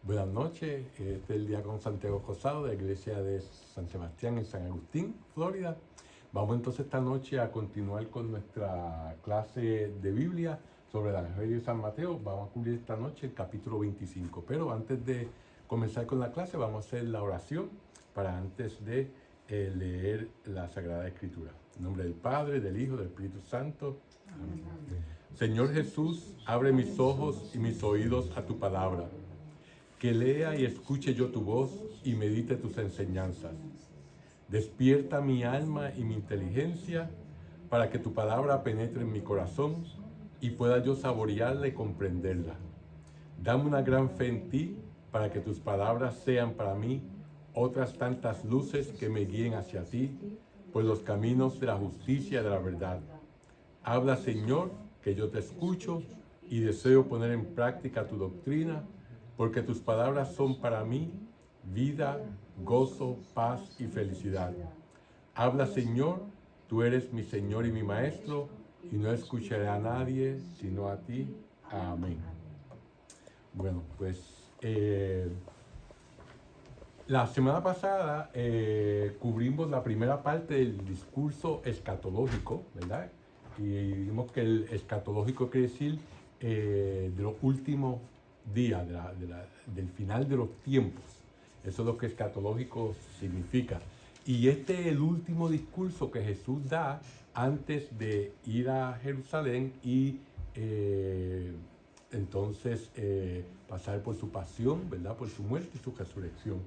Buenas noches, este es el diácono Santiago Rosado de la iglesia de San Sebastián en San Agustín, Florida. Vamos entonces esta noche a continuar con nuestra clase de Biblia sobre el Evangelio de San Mateo. Vamos a cubrir esta noche el capítulo 25, pero antes de comenzar con la clase vamos a hacer la oración para antes de leer la Sagrada Escritura. En nombre del Padre, del Hijo, del Espíritu Santo. Amén. Señor Jesús, abre mis ojos y mis oídos a tu palabra. Que lea y escuche yo tu voz y medite tus enseñanzas. Despierta mi alma y mi inteligencia para que tu palabra penetre en mi corazón y pueda yo saborearla y comprenderla. Dame una gran fe en ti para que tus palabras sean para mí otras tantas luces que me guíen hacia ti por los caminos de la justicia y de la verdad. Habla, Señor, que yo te escucho y deseo poner en práctica tu doctrina, porque tus palabras son para mí vida, gozo, paz y felicidad. Habla, Señor, tú eres mi Señor y mi Maestro, y no escucharé a nadie sino a ti. Amén. Bueno, pues la semana pasada cubrimos la primera parte del discurso escatológico, ¿verdad? Y vimos que el escatológico quiere decir de los últimos días, del final de los tiempos. Eso es lo que escatológico significa. Y este es el último discurso que Jesús da antes de ir a Jerusalén y entonces pasar por su pasión, ¿verdad? Por su muerte y su resurrección.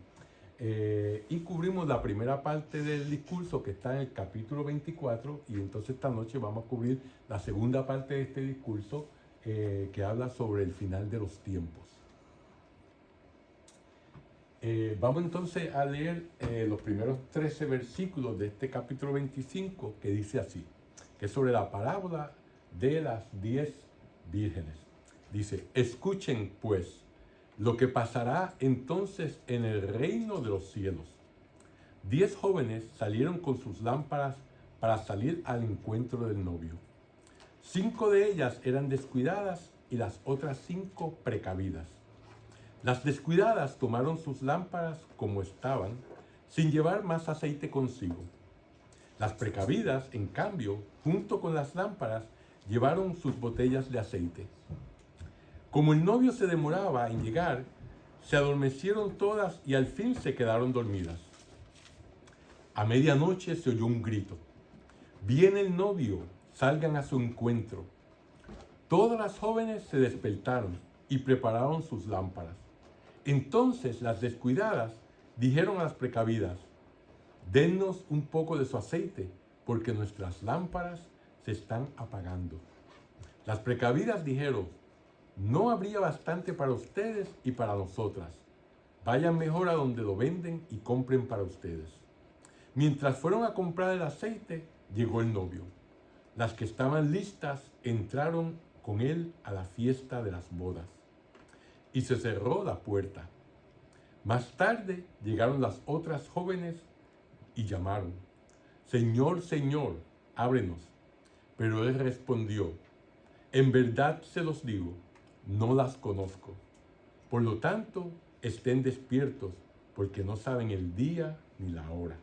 Y cubrimos la primera parte del discurso que está en el capítulo 24, y entonces esta noche vamos a cubrir la segunda parte de este discurso que habla sobre el final de los tiempos. Vamos entonces a leer los primeros 13 versículos de este capítulo 25, que dice así, que es sobre la parábola de las 10 vírgenes. Dice: escuchen pues lo que pasará entonces en el reino de los cielos. 10 jóvenes salieron con sus lámparas para salir al encuentro del novio. 5 de ellas eran descuidadas y las otras 5 precavidas. Las descuidadas tomaron sus lámparas como estaban, sin llevar más aceite consigo. Las precavidas, en cambio, junto con las lámparas, llevaron sus botellas de aceite. Como el novio se demoraba en llegar, se adormecieron todas y al fin se quedaron dormidas. A medianoche se oyó un grito: «Viene el novio, salgan a su encuentro». Todas las jóvenes se despertaron y prepararon sus lámparas. Entonces las descuidadas dijeron a las precavidas: «Dennos un poco de su aceite, porque nuestras lámparas se están apagando». Las precavidas dijeron: «No habría bastante para ustedes y para nosotras. Vayan mejor a donde lo venden y compren para ustedes». Mientras fueron a comprar el aceite, llegó el novio. Las que estaban listas entraron con él a la fiesta de las bodas, y se cerró la puerta. Más tarde llegaron las otras jóvenes y llamaron: «Señor, Señor, ábrenos». Pero él respondió: «En verdad se los digo, no las conozco. Por lo tanto, estén despiertos, porque no saben el día ni la hora».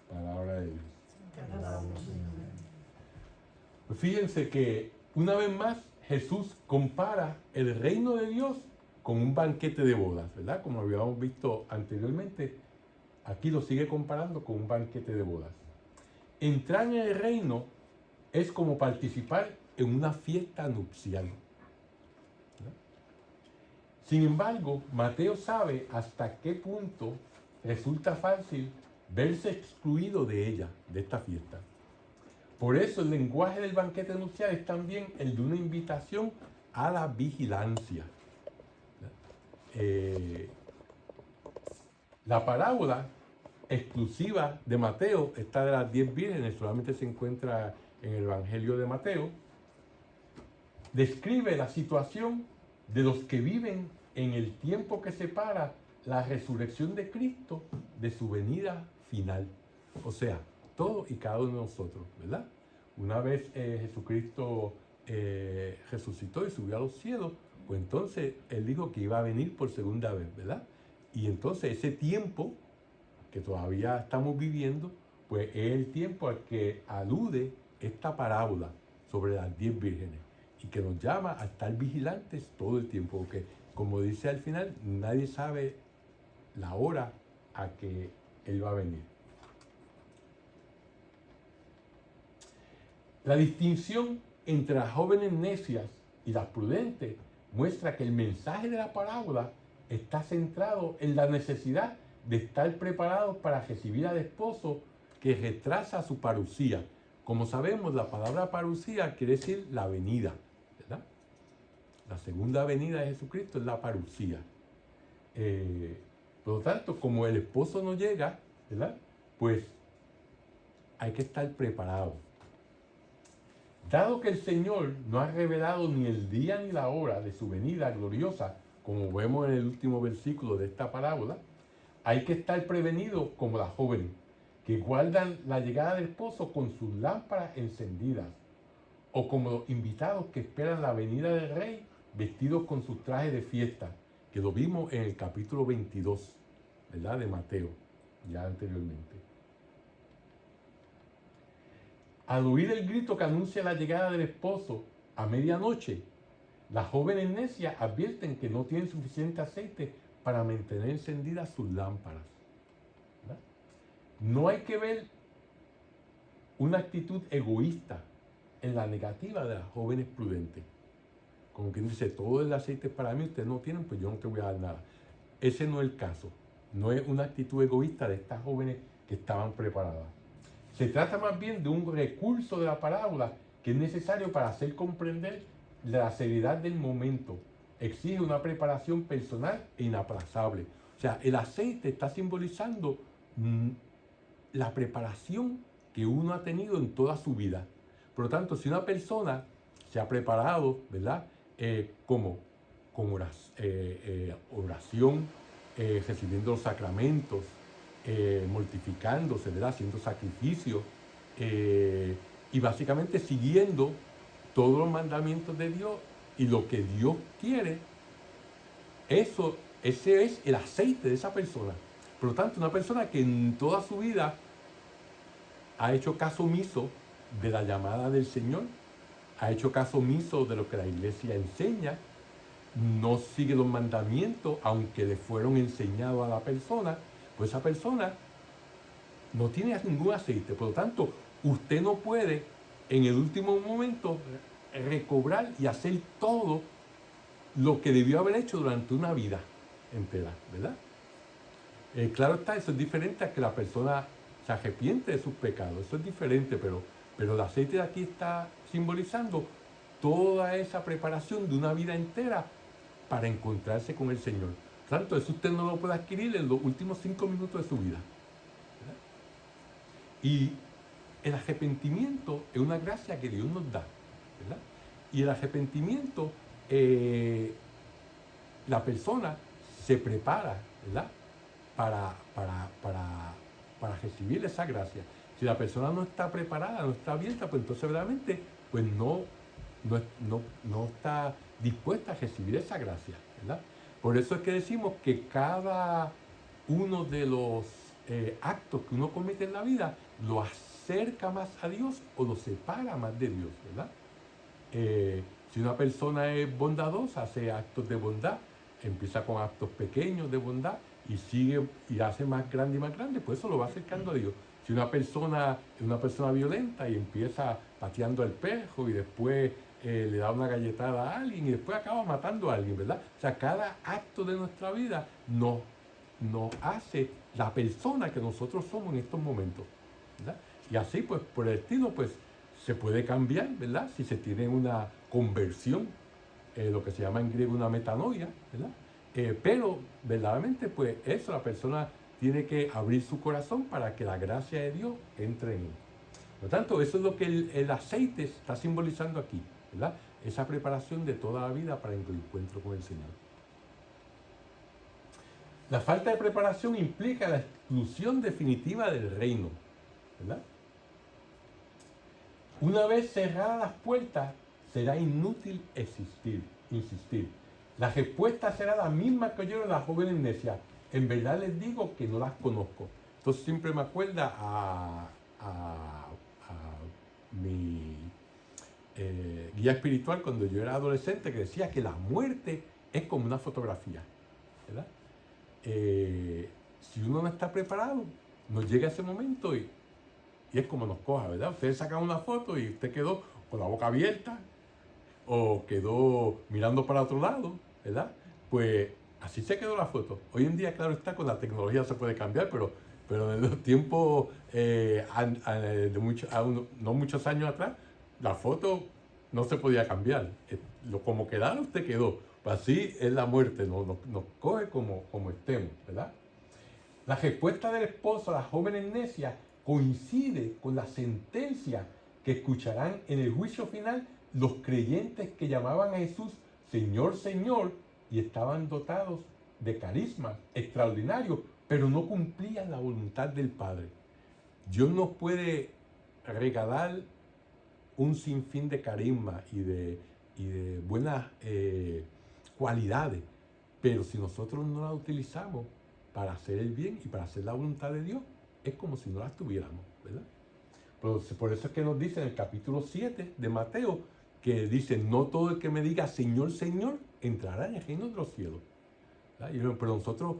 Palabra de Dios. Pues fíjense que una vez más Jesús compara el reino de Dios con un banquete de bodas, ¿verdad? Como habíamos visto anteriormente, aquí lo sigue comparando con un banquete de bodas. Entrar en el reino es como participar en una fiesta nupcial, ¿no? Sin embargo, Mateo sabe hasta qué punto resulta fácil verse excluido de ella, de esta fiesta. Por eso el lenguaje del banquete nupcial es también el de una invitación a la vigilancia. La parábola exclusiva de Mateo, esta de las 10 vírgenes, solamente se encuentra en el Evangelio de Mateo, describe la situación de los que viven en el tiempo que separa la resurrección de Cristo de su venida final. O sea, todos y cada uno de nosotros, ¿verdad? Una vez Jesucristo resucitó y subió a los cielos, Pues entonces él dijo que iba a venir por segunda vez, ¿verdad? Y entonces ese tiempo que todavía estamos viviendo, pues es el tiempo al que alude esta parábola sobre las 10 vírgenes y que nos llama a estar vigilantes todo el tiempo, porque como dice al final, nadie sabe la hora a que él va a venir. La distinción entre las jóvenes necias y las prudentes muestra que el mensaje de la parábola está centrado en la necesidad de estar preparados para recibir al esposo que retrasa su parucía. Como sabemos, la palabra parucía quiere decir la venida, ¿verdad? La segunda venida de Jesucristo es la parucía. Por lo tanto, como el esposo no llega, ¿verdad? Pues hay que estar preparado. Dado que el Señor no ha revelado ni el día ni la hora de su venida gloriosa, como vemos en el último versículo de esta parábola, hay que estar prevenidos como las jóvenes, que guardan la llegada del esposo con sus lámparas encendidas, o como los invitados que esperan la venida del rey vestidos con sus trajes de fiesta, que lo vimos en el capítulo 22, ¿verdad? De Mateo, ya anteriormente. Al oír el grito que anuncia la llegada del esposo a medianoche, las jóvenes necias advierten que no tienen suficiente aceite para mantener encendidas sus lámparas, ¿verdad? No hay que ver una actitud egoísta en la negativa de las jóvenes prudentes. Como quien dice, todo el aceite es para mí, ustedes no tienen, pues yo no te voy a dar nada. Ese no es el caso. No es una actitud egoísta de estas jóvenes que estaban preparadas. Se trata más bien de un recurso de la parábola que es necesario para hacer comprender la seriedad del momento. Exige una preparación personal e inaplazable. O sea, el aceite está simbolizando la preparación que uno ha tenido en toda su vida. Por lo tanto, si una persona se ha preparado, ¿verdad? Con oración, recibiendo los sacramentos, mortificándose, ¿verdad? Haciendo sacrificios y básicamente siguiendo todos los mandamientos de Dios y lo que Dios quiere, ese es el aceite de esa persona. Por lo tanto, una persona que en toda su vida ha hecho caso omiso de la llamada del Señor, ha hecho caso omiso de lo que la iglesia enseña, no sigue los mandamientos, aunque le fueron enseñados a la persona, pues esa persona no tiene ningún aceite. Por lo tanto, usted no puede en el último momento recobrar y hacer todo lo que debió haber hecho durante una vida entera, ¿verdad? Claro está, eso es diferente a que la persona se arrepiente de sus pecados, eso es diferente, pero el aceite de aquí está simbolizando toda esa preparación de una vida entera para encontrarse con el Señor. Por tanto, eso usted no lo puede adquirir en los últimos 5 minutos de su vida, ¿verdad? Y el arrepentimiento es una gracia que Dios nos da, ¿verdad? Y el arrepentimiento, la persona se prepara, ¿verdad? Para recibir esa gracia. Si la persona no está preparada, no está abierta, pues entonces verdaderamente pues no está dispuesta a recibir esa gracia, ¿verdad? Por eso es que decimos que cada uno de los actos que uno comete en la vida lo acerca más a Dios o lo separa más de Dios, ¿verdad? Si una persona es bondadosa, hace actos de bondad, empieza con actos pequeños de bondad y sigue y hace más grande y más grande, pues eso lo va acercando a Dios. Si una persona es una persona violenta y empieza pateando al perro y después le da una galletada a alguien y después acaba matando a alguien, ¿verdad? O sea, cada acto de nuestra vida nos hace la persona que nosotros somos en estos momentos, ¿verdad? Y así, pues, por el estilo, pues, se puede cambiar, ¿verdad? Si se tiene una conversión, lo que se llama en griego una metanoia, ¿verdad? Pero verdaderamente, pues eso, la persona tiene que abrir su corazón para que la gracia de Dios entre en él. Por lo tanto, eso es lo que el aceite está simbolizando aquí, ¿verdad? Esa preparación de toda la vida para el encuentro con el Señor. La falta de preparación implica la exclusión definitiva del reino, ¿verdad? Una vez cerradas las puertas, será inútil insistir. La respuesta será la misma que oyeron las jóvenes necias. En verdad les digo que no las conozco. Entonces siempre me acuerda a mi guía espiritual cuando yo era adolescente, que decía que la muerte es como una fotografía, ¿verdad? Si uno no está preparado, nos llega ese momento y es como nos coja, ¿verdad? Ustedes sacan una foto y usted quedó con la boca abierta o quedó mirando para otro lado, ¿verdad? Pues así se quedó la foto. Hoy en día, claro está, con la tecnología se puede cambiar, pero en los tiempos no muchos años atrás, la foto no se podía cambiar. Como quedara, usted quedó. Pues así es la muerte, nos coge como estemos, ¿verdad? La respuesta del esposo a las jóvenes necias coincide con la sentencia que escucharán en el juicio final los creyentes que llamaban a Jesús Señor, Señor, y estaban dotados de carismas extraordinarios, pero no cumplían la voluntad del Padre. Dios nos puede regalar un sinfín de carisma y de buenas cualidades, pero si nosotros no las utilizamos para hacer el bien y para hacer la voluntad de Dios, es como si no las tuviéramos, ¿verdad? Por eso es que nos dice en el capítulo 7 de Mateo, que dice, no todo el que me diga Señor, Señor, entrará en el reino de los cielos. ¿Verdad? Pero nosotros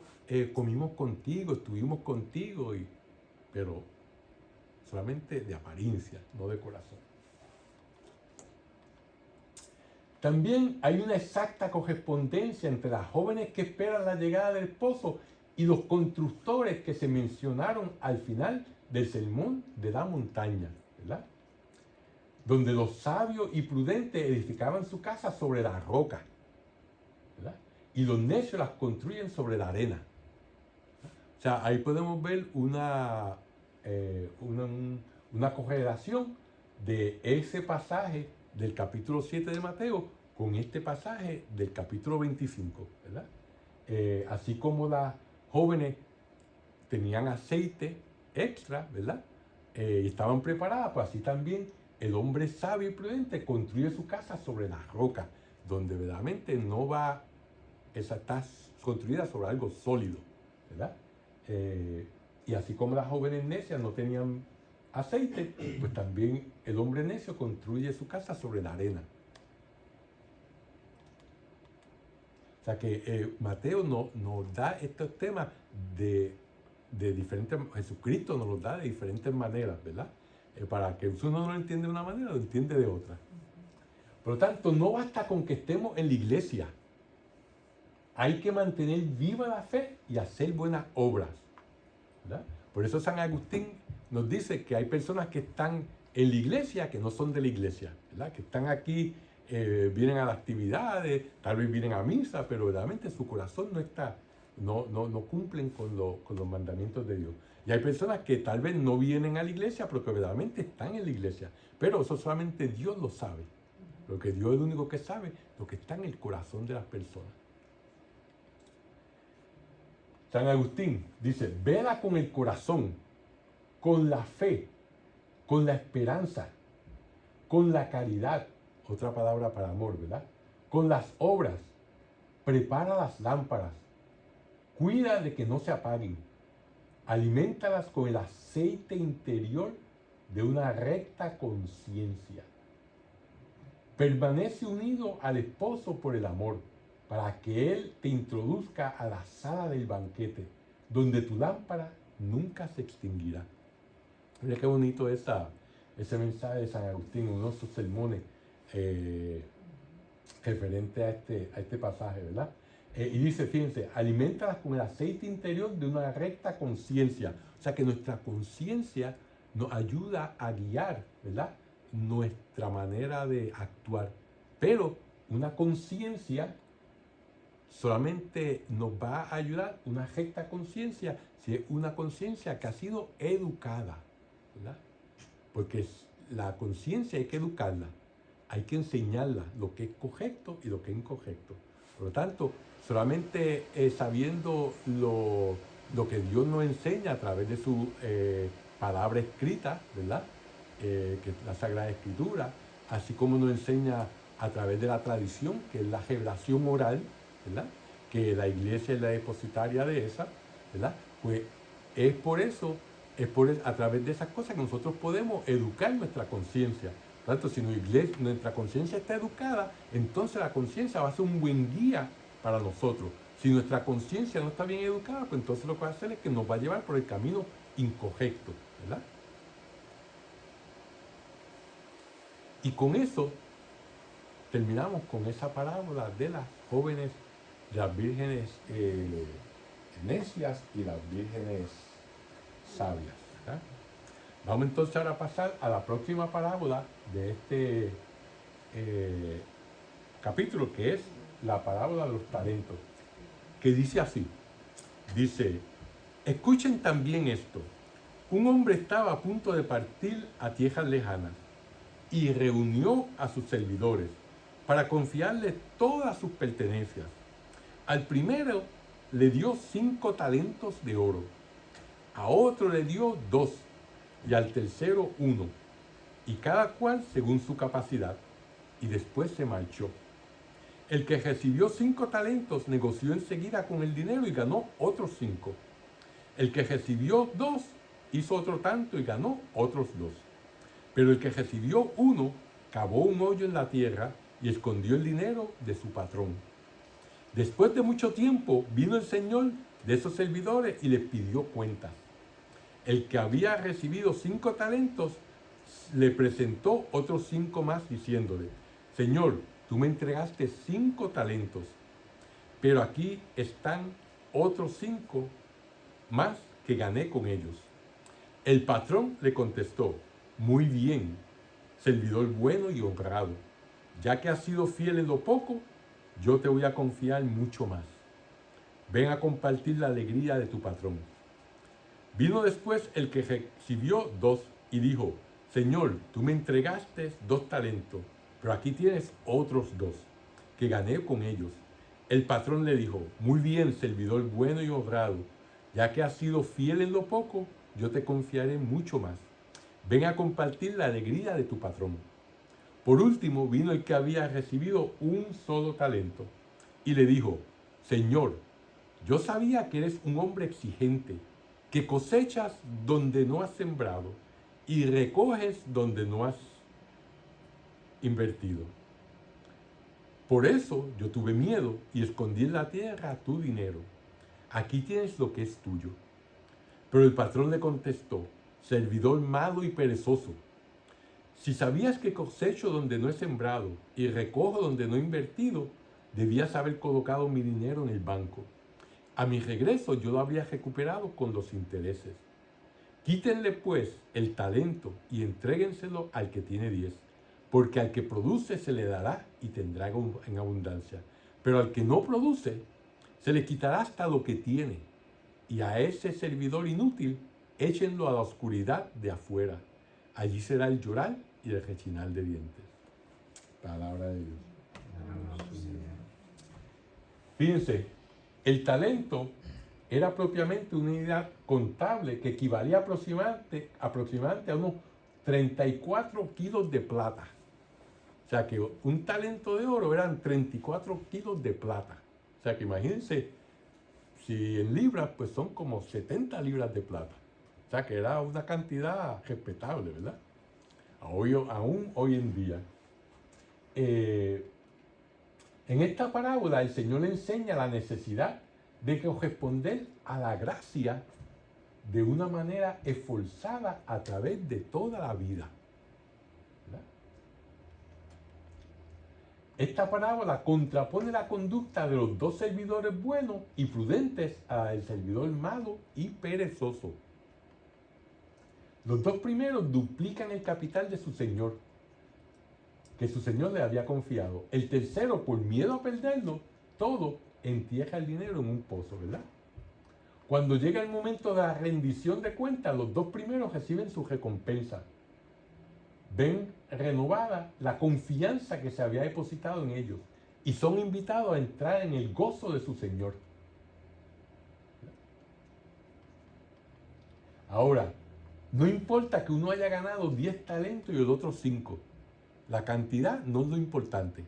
comimos contigo, estuvimos contigo, pero solamente de apariencia, no de corazón. También hay una exacta correspondencia entre las jóvenes que esperan la llegada del esposo y los constructores que se mencionaron al final del sermón de la montaña, ¿verdad? Donde los sabios y prudentes edificaban su casa sobre la roca, ¿verdad? Y los necios las construyen sobre la arena. O sea, ahí podemos ver una correlación de ese pasaje del capítulo 7 de Mateo con este pasaje del capítulo 25, ¿verdad? Así como las jóvenes tenían aceite extra, ¿verdad? Y estaban preparadas, pues así también el hombre sabio y prudente construye su casa sobre la roca, donde verdaderamente no va, esa está construida sobre algo sólido, ¿verdad? Y así como las jóvenes necias no tenían aceite, pues también el hombre necio construye su casa sobre la arena. O sea que Mateo nos da estos temas de diferentes, Jesucristo nos los da de diferentes maneras, ¿verdad? Para que uno no lo entiende de una manera, lo entiende de otra. Por lo tanto, no basta con que estemos en la iglesia. Hay que mantener viva la fe y hacer buenas obras, ¿verdad? Por eso San Agustín nos dice que hay personas que están en la iglesia que no son de la iglesia, ¿verdad? Que están aquí, vienen a las actividades, tal vez vienen a misa, pero verdaderamente su corazón no está, no cumplen con los mandamientos de Dios. Y hay personas que tal vez no vienen a la iglesia, pero que verdaderamente están en la iglesia. Pero eso solamente Dios lo sabe. Porque Dios es el único que sabe lo que está en el corazón de las personas. San Agustín dice, vela con el corazón, con la fe, con la esperanza, con la caridad, otra palabra para amor, ¿verdad? Con las obras, prepara las lámparas, cuida de que no se apaguen, aliméntalas con el aceite interior de una recta conciencia. Permanece unido al esposo por el amor, para que él te introduzca a la sala del banquete, donde tu lámpara nunca se extinguirá. Mira qué bonito ese mensaje de San Agustín, uno de sus sermones referente a este pasaje, ¿verdad? Y dice, fíjense, aliméntalas con el aceite interior de una recta conciencia. O sea que nuestra conciencia nos ayuda a guiar, ¿verdad?, nuestra manera de actuar. Pero una conciencia solamente nos va a ayudar, una recta conciencia, si es una conciencia que ha sido educada, ¿verdad? Porque la conciencia hay que educarla, hay que enseñarla lo que es correcto y lo que es incorrecto. Por lo tanto, solamente sabiendo lo que Dios nos enseña a través de su palabra escrita, ¿verdad? Que es la Sagrada Escritura, así como nos enseña a través de la tradición, que es la revelación oral, ¿verdad? Que la iglesia es la depositaria de esa, ¿verdad? Pues es por eso, a través de esas cosas que nosotros podemos educar nuestra conciencia. Por tanto, si nuestra conciencia está educada, entonces la conciencia va a ser un buen guía para nosotros. Si nuestra conciencia no está bien educada, pues entonces lo que va a hacer es que nos va a llevar por el camino incorrecto, ¿verdad? Y con eso terminamos con esa parábola de las jóvenes, de las vírgenes necias y las vírgenes sabias, ¿verdad? Vamos entonces ahora a pasar a la próxima parábola de este capítulo, que es la parábola de los talentos, que dice así, dice, escuchen también esto, un hombre estaba a punto de partir a tierras lejanas y reunió a sus servidores para confiarles todas sus pertenencias. Al primero le dio 5 talentos de oro, a otro le dio 2 y al tercero 1, y cada cual según su capacidad, y después se marchó. El que recibió 5 talentos negoció enseguida con el dinero y ganó otros 5. El que recibió 2 hizo otro tanto y ganó otros 2. Pero el que recibió 1 cavó un hoyo en la tierra y escondió el dinero de su patrón. Después de mucho tiempo vino el señor de esos servidores y les pidió cuentas. El que había recibido 5 talentos le presentó otros 5 más diciéndole, Señor, tú me entregaste 5 talentos, pero aquí están otros 5 más que gané con ellos. El patrón le contestó, muy bien, servidor bueno y honrado, ya que has sido fiel en lo poco, yo te voy a confiar mucho más. Ven a compartir la alegría de tu patrón. Vino después el que recibió 2 y dijo, Señor, tú me entregaste 2 talentos, pero aquí tienes otros 2, que gané con ellos. El patrón le dijo, muy bien, servidor bueno y honrado, ya que has sido fiel en lo poco, yo te confiaré mucho más. Ven a compartir la alegría de tu patrón. Por último vino el que había recibido un solo talento y le dijo, Señor, yo sabía que eres un hombre exigente, que cosechas donde no has sembrado y recoges donde no has invertido. Por eso yo tuve miedo y escondí en la tierra tu dinero. Aquí tienes lo que es tuyo. Pero el patrón le contestó, servidor malo y perezoso, si sabías que cosecho donde no he sembrado y recojo donde no he invertido, debías haber colocado mi dinero en el banco. A mi regreso yo lo habría recuperado con los intereses. Quítenle pues el talento y entréguenselo al que tiene 10, porque al que produce se le dará y tendrá en abundancia. Pero al que no produce, se le quitará hasta lo que tiene. Y a ese servidor inútil, échenlo a la oscuridad de afuera. Allí será el llorar y el rechinar de dientes. Palabra de Dios. Fíjense, el talento era propiamente una unidad contable que equivalía aproximadamente a unos 34 kilos de plata. O sea que un talento de oro eran 34 kilos de plata. O sea que imagínense, si en libras, pues son como 70 libras de plata. O sea que era una cantidad respetable, ¿verdad? Aún hoy en día. En esta parábola el Señor enseña la necesidad de corresponder a la gracia de una manera esforzada a través de toda la vida. ¿Verdad? Esta parábola contrapone la conducta de los 2 servidores buenos y prudentes a la del servidor malo y perezoso. Los 2 primeros duplican el capital de su señor, que su señor le había confiado. El tercero, por miedo a perderlo todo, entierra el dinero en un pozo, ¿verdad? Cuando llega el momento de la rendición de cuentas, los 2 primeros reciben su recompensa. Ven renovada la confianza que se había depositado en ellos y son invitados a entrar en el gozo de su señor. Ahora, no importa que uno haya ganado 10 talentos y el otro 5. La cantidad no es lo importante.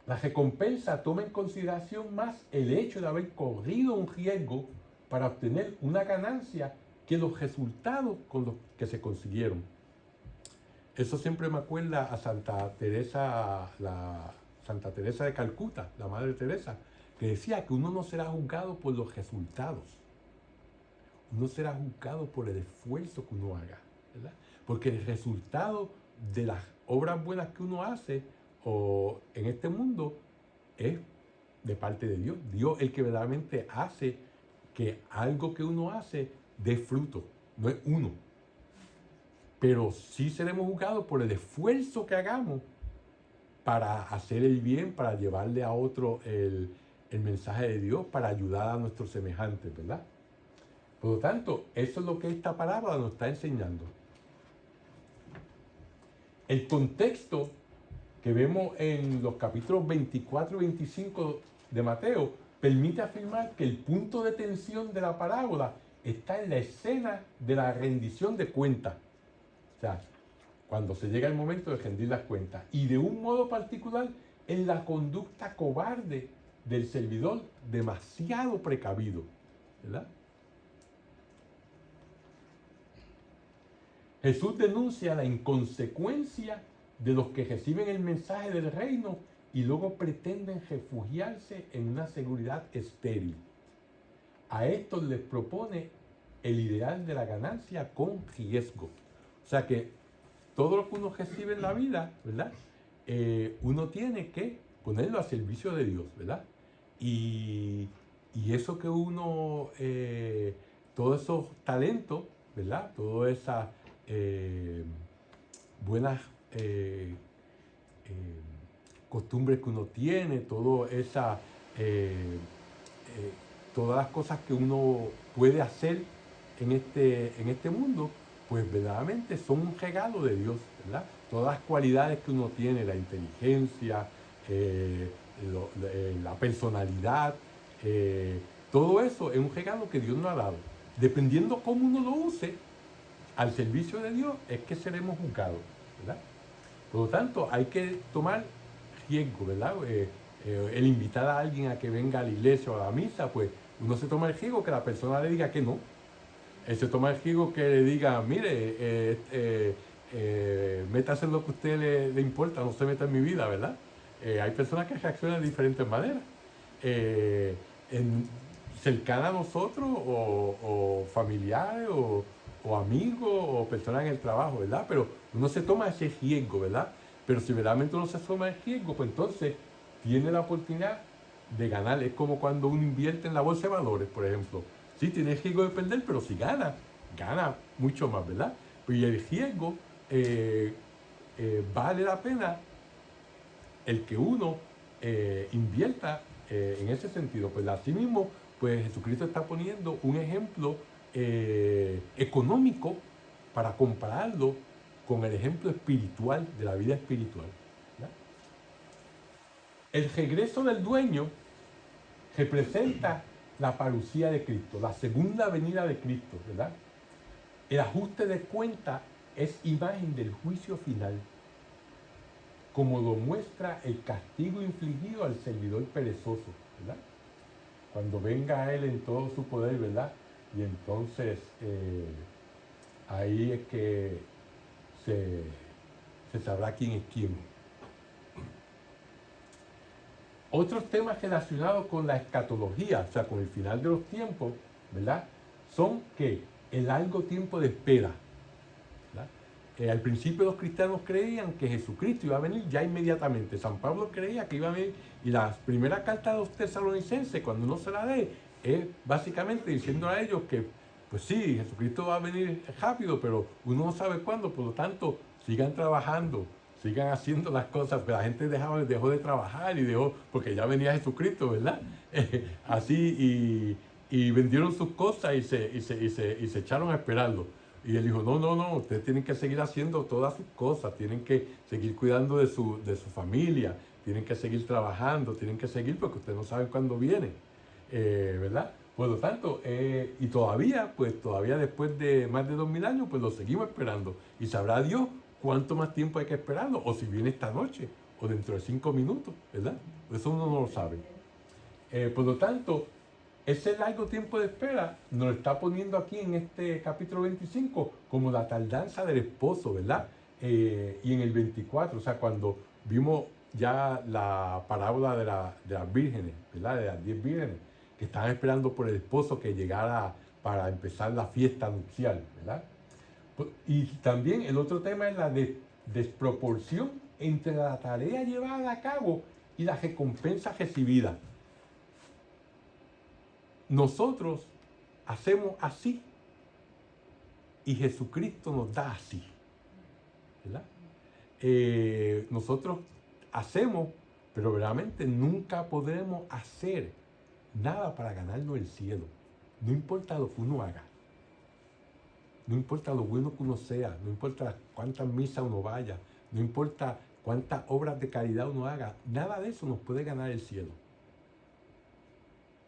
La recompensa toma en consideración más el hecho de haber corrido un riesgo para obtener una ganancia que los resultados con los que se consiguieron. Eso siempre me acuerda a Santa Teresa, Santa Teresa de Calcuta, la Madre Teresa, que decía que uno no será juzgado por los resultados, uno será juzgado por el esfuerzo que uno haga, ¿verdad? Porque el resultado de las obras buenas que uno hace o en este mundo es de parte de Dios. Dios es el que verdaderamente hace que algo que uno hace dé fruto, no es uno. Pero sí seremos juzgados por el esfuerzo que hagamos para hacer el bien, para llevarle a otro el mensaje de Dios, para ayudar a nuestros semejantes, ¿verdad? Por lo tanto, eso es lo que esta parábola nos está enseñando. El contexto que vemos en los capítulos 24 y 25 de Mateo permite afirmar que el punto de tensión de la parábola está en la escena de la rendición de cuentas. O sea, cuando se llega el momento de rendir las cuentas. Y de un modo particular, en la conducta cobarde del servidor demasiado precavido, ¿verdad? Jesús denuncia la inconsecuencia de los que reciben el mensaje del reino y luego pretenden refugiarse en una seguridad estéril. A estos les propone el ideal de la ganancia con riesgo. O sea que todo lo que uno recibe en la vida, ¿verdad? Uno tiene que ponerlo a servicio de Dios, ¿verdad? Y eso que uno, todos esos talentos, ¿verdad? Todas esas buenas costumbres que uno tiene, todas las cosas que uno puede hacer en este mundo, pues verdaderamente son un regalo de Dios, ¿verdad? Todas las cualidades que uno tiene, la inteligencia, la personalidad, todo eso es un regalo que Dios nos ha dado. Dependiendo cómo uno lo use, al servicio de Dios es que seremos juzgados, ¿verdad? Por lo tanto, hay que tomar riesgo, ¿verdad? El invitar a alguien a que venga a la iglesia o a la misa, pues uno se toma el riesgo que la persona le diga que no. Él se toma el riesgo que le diga, mire, métase en lo que a usted le importa, no se meta en mi vida, ¿verdad? Hay personas que reaccionan de diferentes maneras. Cercanas a nosotros, o familiares, o amigos, o personas en el trabajo, ¿verdad? Pero uno se toma ese riesgo, ¿verdad? Pero si verdaderamente uno se toma el riesgo, pues entonces tiene la oportunidad de ganar. Es como cuando uno invierte en la bolsa de valores, por ejemplo. Sí, tiene el riesgo de perder, pero si gana mucho más, ¿verdad? Pues y el riesgo vale la pena el que uno invierta en ese sentido. Pues así mismo, pues Jesucristo está poniendo un ejemplo económico para compararlo con el ejemplo espiritual de la vida espiritual, ¿verdad? El regreso del dueño representa la parucía de Cristo, la segunda venida de Cristo, ¿verdad? El ajuste de cuenta es imagen del juicio final, como lo muestra el castigo infligido al servidor perezoso, ¿verdad? Cuando venga a él en todo su poder, ¿verdad? Y entonces ahí es que se sabrá quién es quién. Otros temas relacionados con la escatología, o sea, con el final de los tiempos, ¿verdad? Son que el largo tiempo de espera, ¿verdad? Al principio los cristianos creían que Jesucristo iba a venir ya inmediatamente. San Pablo creía que iba a venir, y la primera carta de los tesalonicenses, cuando uno se la lee, es básicamente diciendo a ellos que, pues sí, Jesucristo va a venir rápido, pero uno no sabe cuándo, por lo tanto, sigan trabajando, sigan haciendo las cosas, porque la gente dejó de trabajar porque ya venía Jesucristo, ¿verdad? Así, y vendieron sus cosas y se echaron a esperarlo. Y él dijo, no, ustedes tienen que seguir haciendo todas sus cosas, tienen que seguir cuidando de su familia, tienen que seguir trabajando, tienen que seguir porque ustedes no saben cuándo viene, ¿verdad? Por lo tanto, y todavía después de más de 2000 años, pues lo seguimos esperando. Y sabrá Dios cuánto más tiempo hay que esperarlo, o si viene esta noche, o dentro de 5 minutos, ¿verdad? Eso uno no lo sabe. Por lo tanto, ese largo tiempo de espera nos está poniendo aquí en este capítulo 25 como la tardanza del esposo, ¿verdad? Y en el 24, o sea, cuando vimos ya la parábola de las vírgenes, ¿verdad? De las 10 vírgenes, que estaban esperando por el esposo que llegara para empezar la fiesta nupcial, ¿verdad? Y también el otro tema es la desproporción entre la tarea llevada a cabo y la recompensa recibida. Nosotros hacemos así y Jesucristo nos da así, ¿verdad? Nosotros hacemos, pero realmente nunca podremos hacer nada para ganarnos el cielo. No importa lo que uno haga, no importa lo bueno que uno sea, no importa cuántas misas uno vaya, no importa cuántas obras de caridad uno haga, nada de eso nos puede ganar el cielo.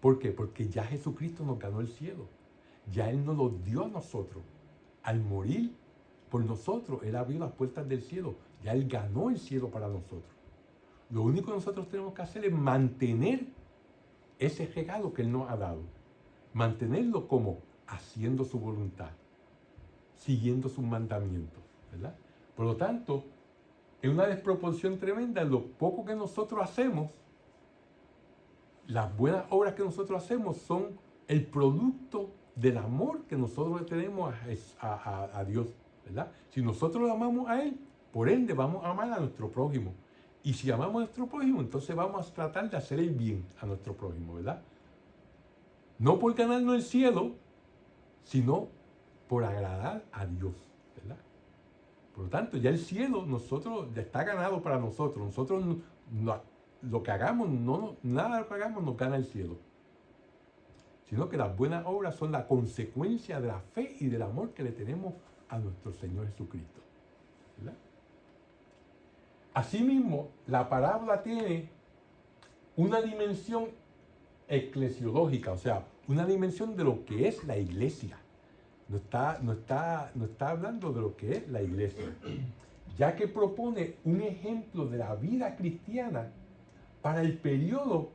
¿Por qué? Porque ya Jesucristo nos ganó el cielo. Ya Él nos lo dio a nosotros. Al morir por nosotros, Él abrió las puertas del cielo. Ya Él ganó el cielo para nosotros. Lo único que nosotros tenemos que hacer es mantener ese regalo que Él nos ha dado. Mantenerlo como haciendo su voluntad, siguiendo sus mandamientos, ¿verdad? Por lo tanto, es una desproporción tremenda lo poco que nosotros hacemos. Las buenas obras que nosotros hacemos son el producto del amor que nosotros le tenemos a Dios, ¿verdad? Si nosotros lo amamos a Él, por ende vamos a amar a nuestro prójimo. Y si amamos a nuestro prójimo, entonces vamos a tratar de hacer el bien a nuestro prójimo, ¿verdad? No por ganarnos el cielo, sino por agradar a Dios, ¿verdad? Por lo tanto, ya el cielo ya está ganado para nosotros. Nosotros lo que hagamos, nada de lo que hagamos nos gana el cielo. Sino que las buenas obras son la consecuencia de la fe y del amor que le tenemos a nuestro Señor Jesucristo, ¿verdad? Asimismo, la parábola tiene una dimensión eclesiológica, o sea, una dimensión de lo que es la iglesia. No está hablando de lo que es la iglesia, ya que propone un ejemplo de la vida cristiana para el periodo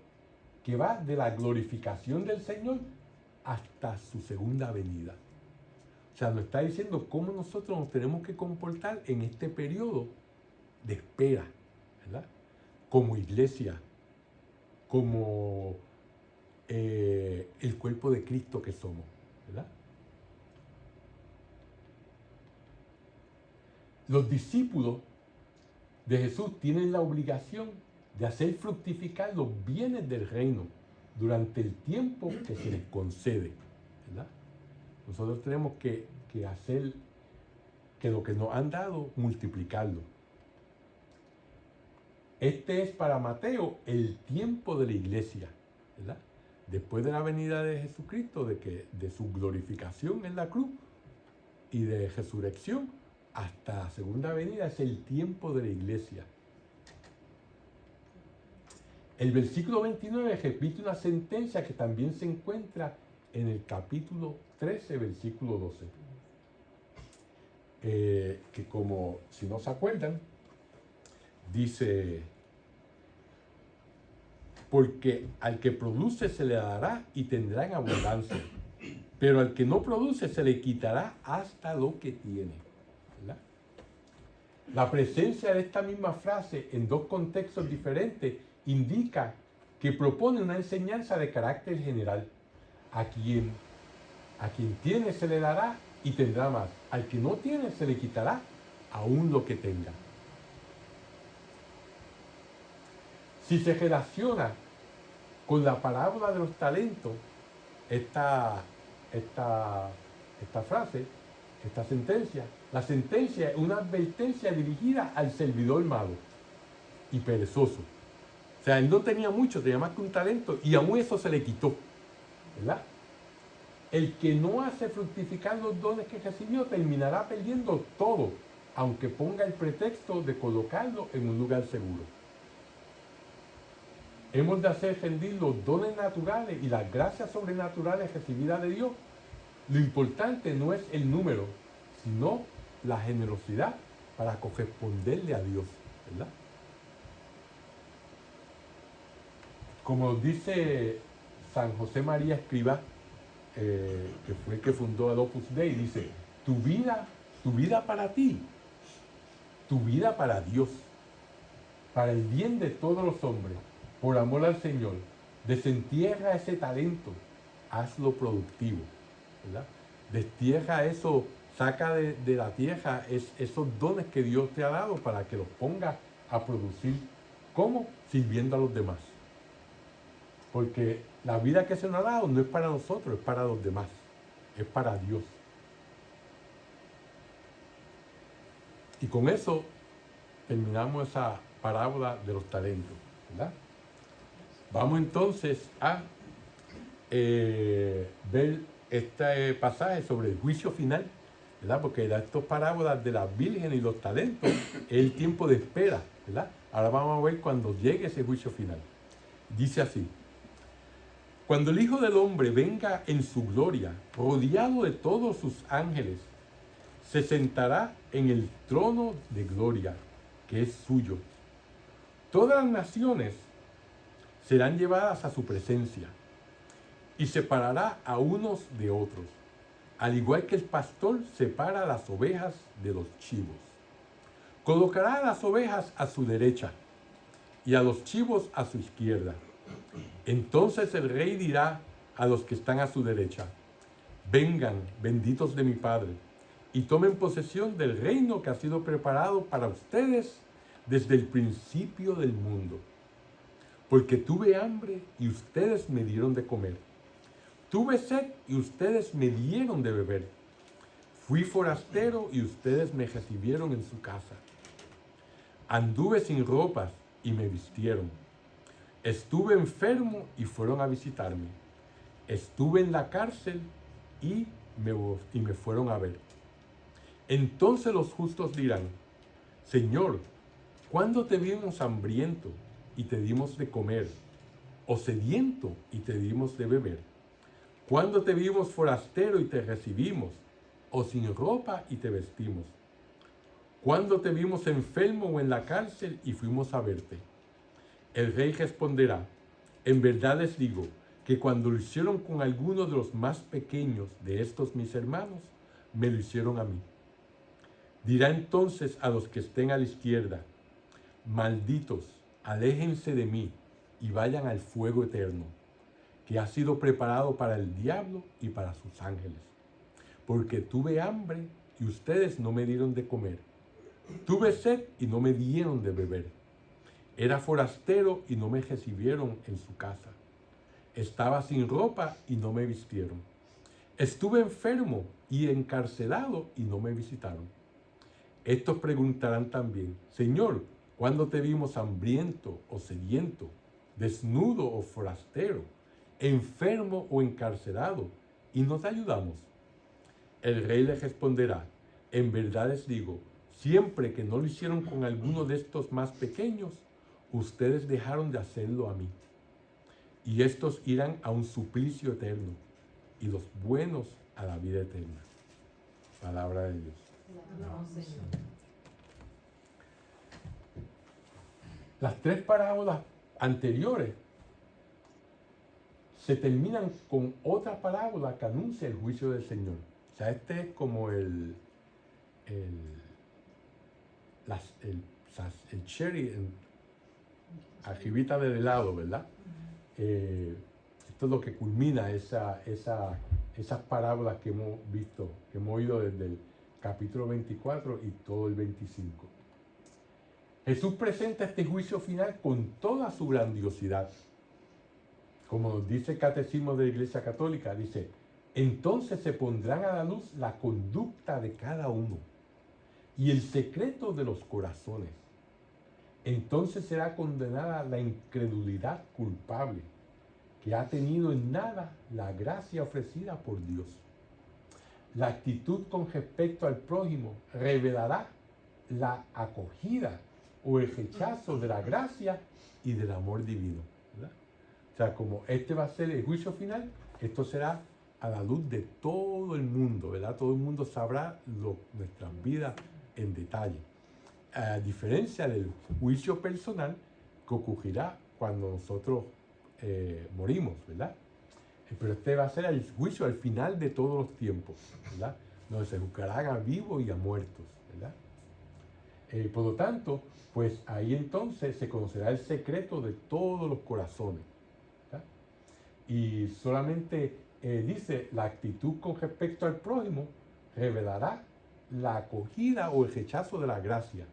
que va de la glorificación del Señor hasta su segunda venida. O sea, nos está diciendo cómo nosotros nos tenemos que comportar en este periodo de espera, ¿verdad? Como iglesia, como el cuerpo de Cristo que somos, ¿verdad? Los discípulos de Jesús tienen la obligación de hacer fructificar los bienes del reino durante el tiempo que se les concede, ¿verdad? Nosotros tenemos que hacer que lo que nos han dado, multiplicarlo. Este es para Mateo el tiempo de la iglesia, ¿verdad? Después de la venida de Jesucristo, de su glorificación en la cruz y de resurrección, hasta la segunda venida es el tiempo de la iglesia. El versículo 29 repite una sentencia que también se encuentra en el capítulo 13, versículo 12. Que como, si no se acuerdan, dice: porque al que produce se le dará y tendrá en abundancia, pero al que no produce se le quitará hasta lo que tiene, ¿verdad? La presencia de esta misma frase en dos contextos diferentes indica que propone una enseñanza de carácter general. A quien tiene se le dará y tendrá más. Al que no tiene se le quitará aún lo que tenga. Si se relaciona con la parábola de los talentos, esta frase, esta sentencia, la sentencia es una advertencia dirigida al servidor malo y perezoso. O sea, él no tenía mucho, tenía más que un talento y aún eso se le quitó, ¿verdad? El que no hace fructificar los dones que recibió terminará perdiendo todo, aunque ponga el pretexto de colocarlo en un lugar seguro. Hemos de hacer rendir los dones naturales y las gracias sobrenaturales recibidas de Dios. Lo importante no es el número, sino la generosidad para corresponderle a Dios, ¿verdad? Como dice San José María Escrivá, que fue el que fundó el Opus Dei, dice, tu vida para ti, tu vida para Dios, para el bien de todos los hombres, por amor al Señor, desentierra ese talento, hazlo productivo, ¿verdad? Destierra eso, saca de la tierra esos dones que Dios te ha dado para que los pongas a producir. ¿Cómo? Sirviendo a los demás. Porque la vida que se nos ha dado no es para nosotros, es para los demás, es para Dios. Y con eso terminamos esa parábola de los talentos, ¿verdad? Vamos entonces a ver este pasaje sobre el juicio final, ¿verdad? Porque estas parábolas de las vírgenes y los talentos es el tiempo de espera, ¿verdad? Ahora vamos a ver cuando llegue ese juicio final. Dice así: cuando el Hijo del Hombre venga en su gloria, rodeado de todos sus ángeles, se sentará en el trono de gloria, que es suyo. Todas las naciones serán llevadas a su presencia, y separará a unos de otros, al igual que el pastor separa las ovejas de los chivos. Colocará a las ovejas a su derecha, y a los chivos a su izquierda. Entonces el rey dirá a los que están a su derecha: vengan, benditos de mi Padre, y tomen posesión del reino que ha sido preparado para ustedes desde el principio del mundo. Porque tuve hambre y ustedes me dieron de comer. Tuve sed y ustedes me dieron de beber. Fui forastero y ustedes me recibieron en su casa. Anduve sin ropas y me vistieron. Estuve enfermo y fueron a visitarme. Estuve en la cárcel y me fueron a ver. Entonces los justos dirán: Señor, ¿cuándo te vimos hambriento y te dimos de comer, o sediento y te dimos de beber? ¿Cuándo te vimos forastero y te recibimos, o sin ropa y te vestimos? ¿Cuándo te vimos enfermo o en la cárcel y fuimos a verte? El rey responderá: en verdad les digo que cuando lo hicieron con alguno de los más pequeños de estos mis hermanos, me lo hicieron a mí. Dirá entonces a los que estén a la izquierda: malditos, aléjense de mí y vayan al fuego eterno, que ha sido preparado para el diablo y para sus ángeles. Porque tuve hambre y ustedes no me dieron de comer. Tuve sed y no me dieron de beber. Era forastero y no me recibieron en su casa. Estaba sin ropa y no me vistieron. Estuve enfermo y encarcelado y no me visitaron. Estos preguntarán también: Señor, ¿cuándo te vimos hambriento o sediento, desnudo o forastero, enfermo o encarcelado, y no te ayudamos? El rey les responderá: en verdad les digo, siempre que no lo hicieron con alguno de estos más pequeños, ustedes dejaron de hacerlo a mí. Y estos irán a un suplicio eterno, y los buenos a la vida eterna. Palabra de Dios. Las tres parábolas anteriores se terminan con otra parábola que anuncia el juicio del Señor. O sea, este es como el cherry arribita del helado, ¿verdad? Esto es lo que culmina esas parábolas que hemos visto, que hemos oído desde el capítulo 24 y todo el 25. Jesús presenta este juicio final con toda su grandiosidad. Como nos dice el Catecismo de la Iglesia Católica, dice: entonces se pondrán a la luz la conducta de cada uno y el secreto de los corazones. Entonces será condenada la incredulidad culpable, que ha tenido en nada la gracia ofrecida por Dios. La actitud con respecto al prójimo revelará la acogida o el rechazo de la gracia y del amor divino, ¿verdad? O sea, como este va a ser el juicio final, esto será a la luz de todo el mundo, ¿verdad? Todo el mundo sabrá nuestras vidas en detalle. A diferencia del juicio personal que ocurrirá cuando nosotros morimos, ¿verdad? Pero este va a ser el juicio al final de todos los tiempos, ¿verdad? Donde se juzgarán a vivos y a muertos, ¿verdad? Por lo tanto, pues ahí entonces se conocerá el secreto de todos los corazones, ¿verdad? Y solamente dice, la actitud con respecto al prójimo revelará la acogida o el rechazo de la gracia.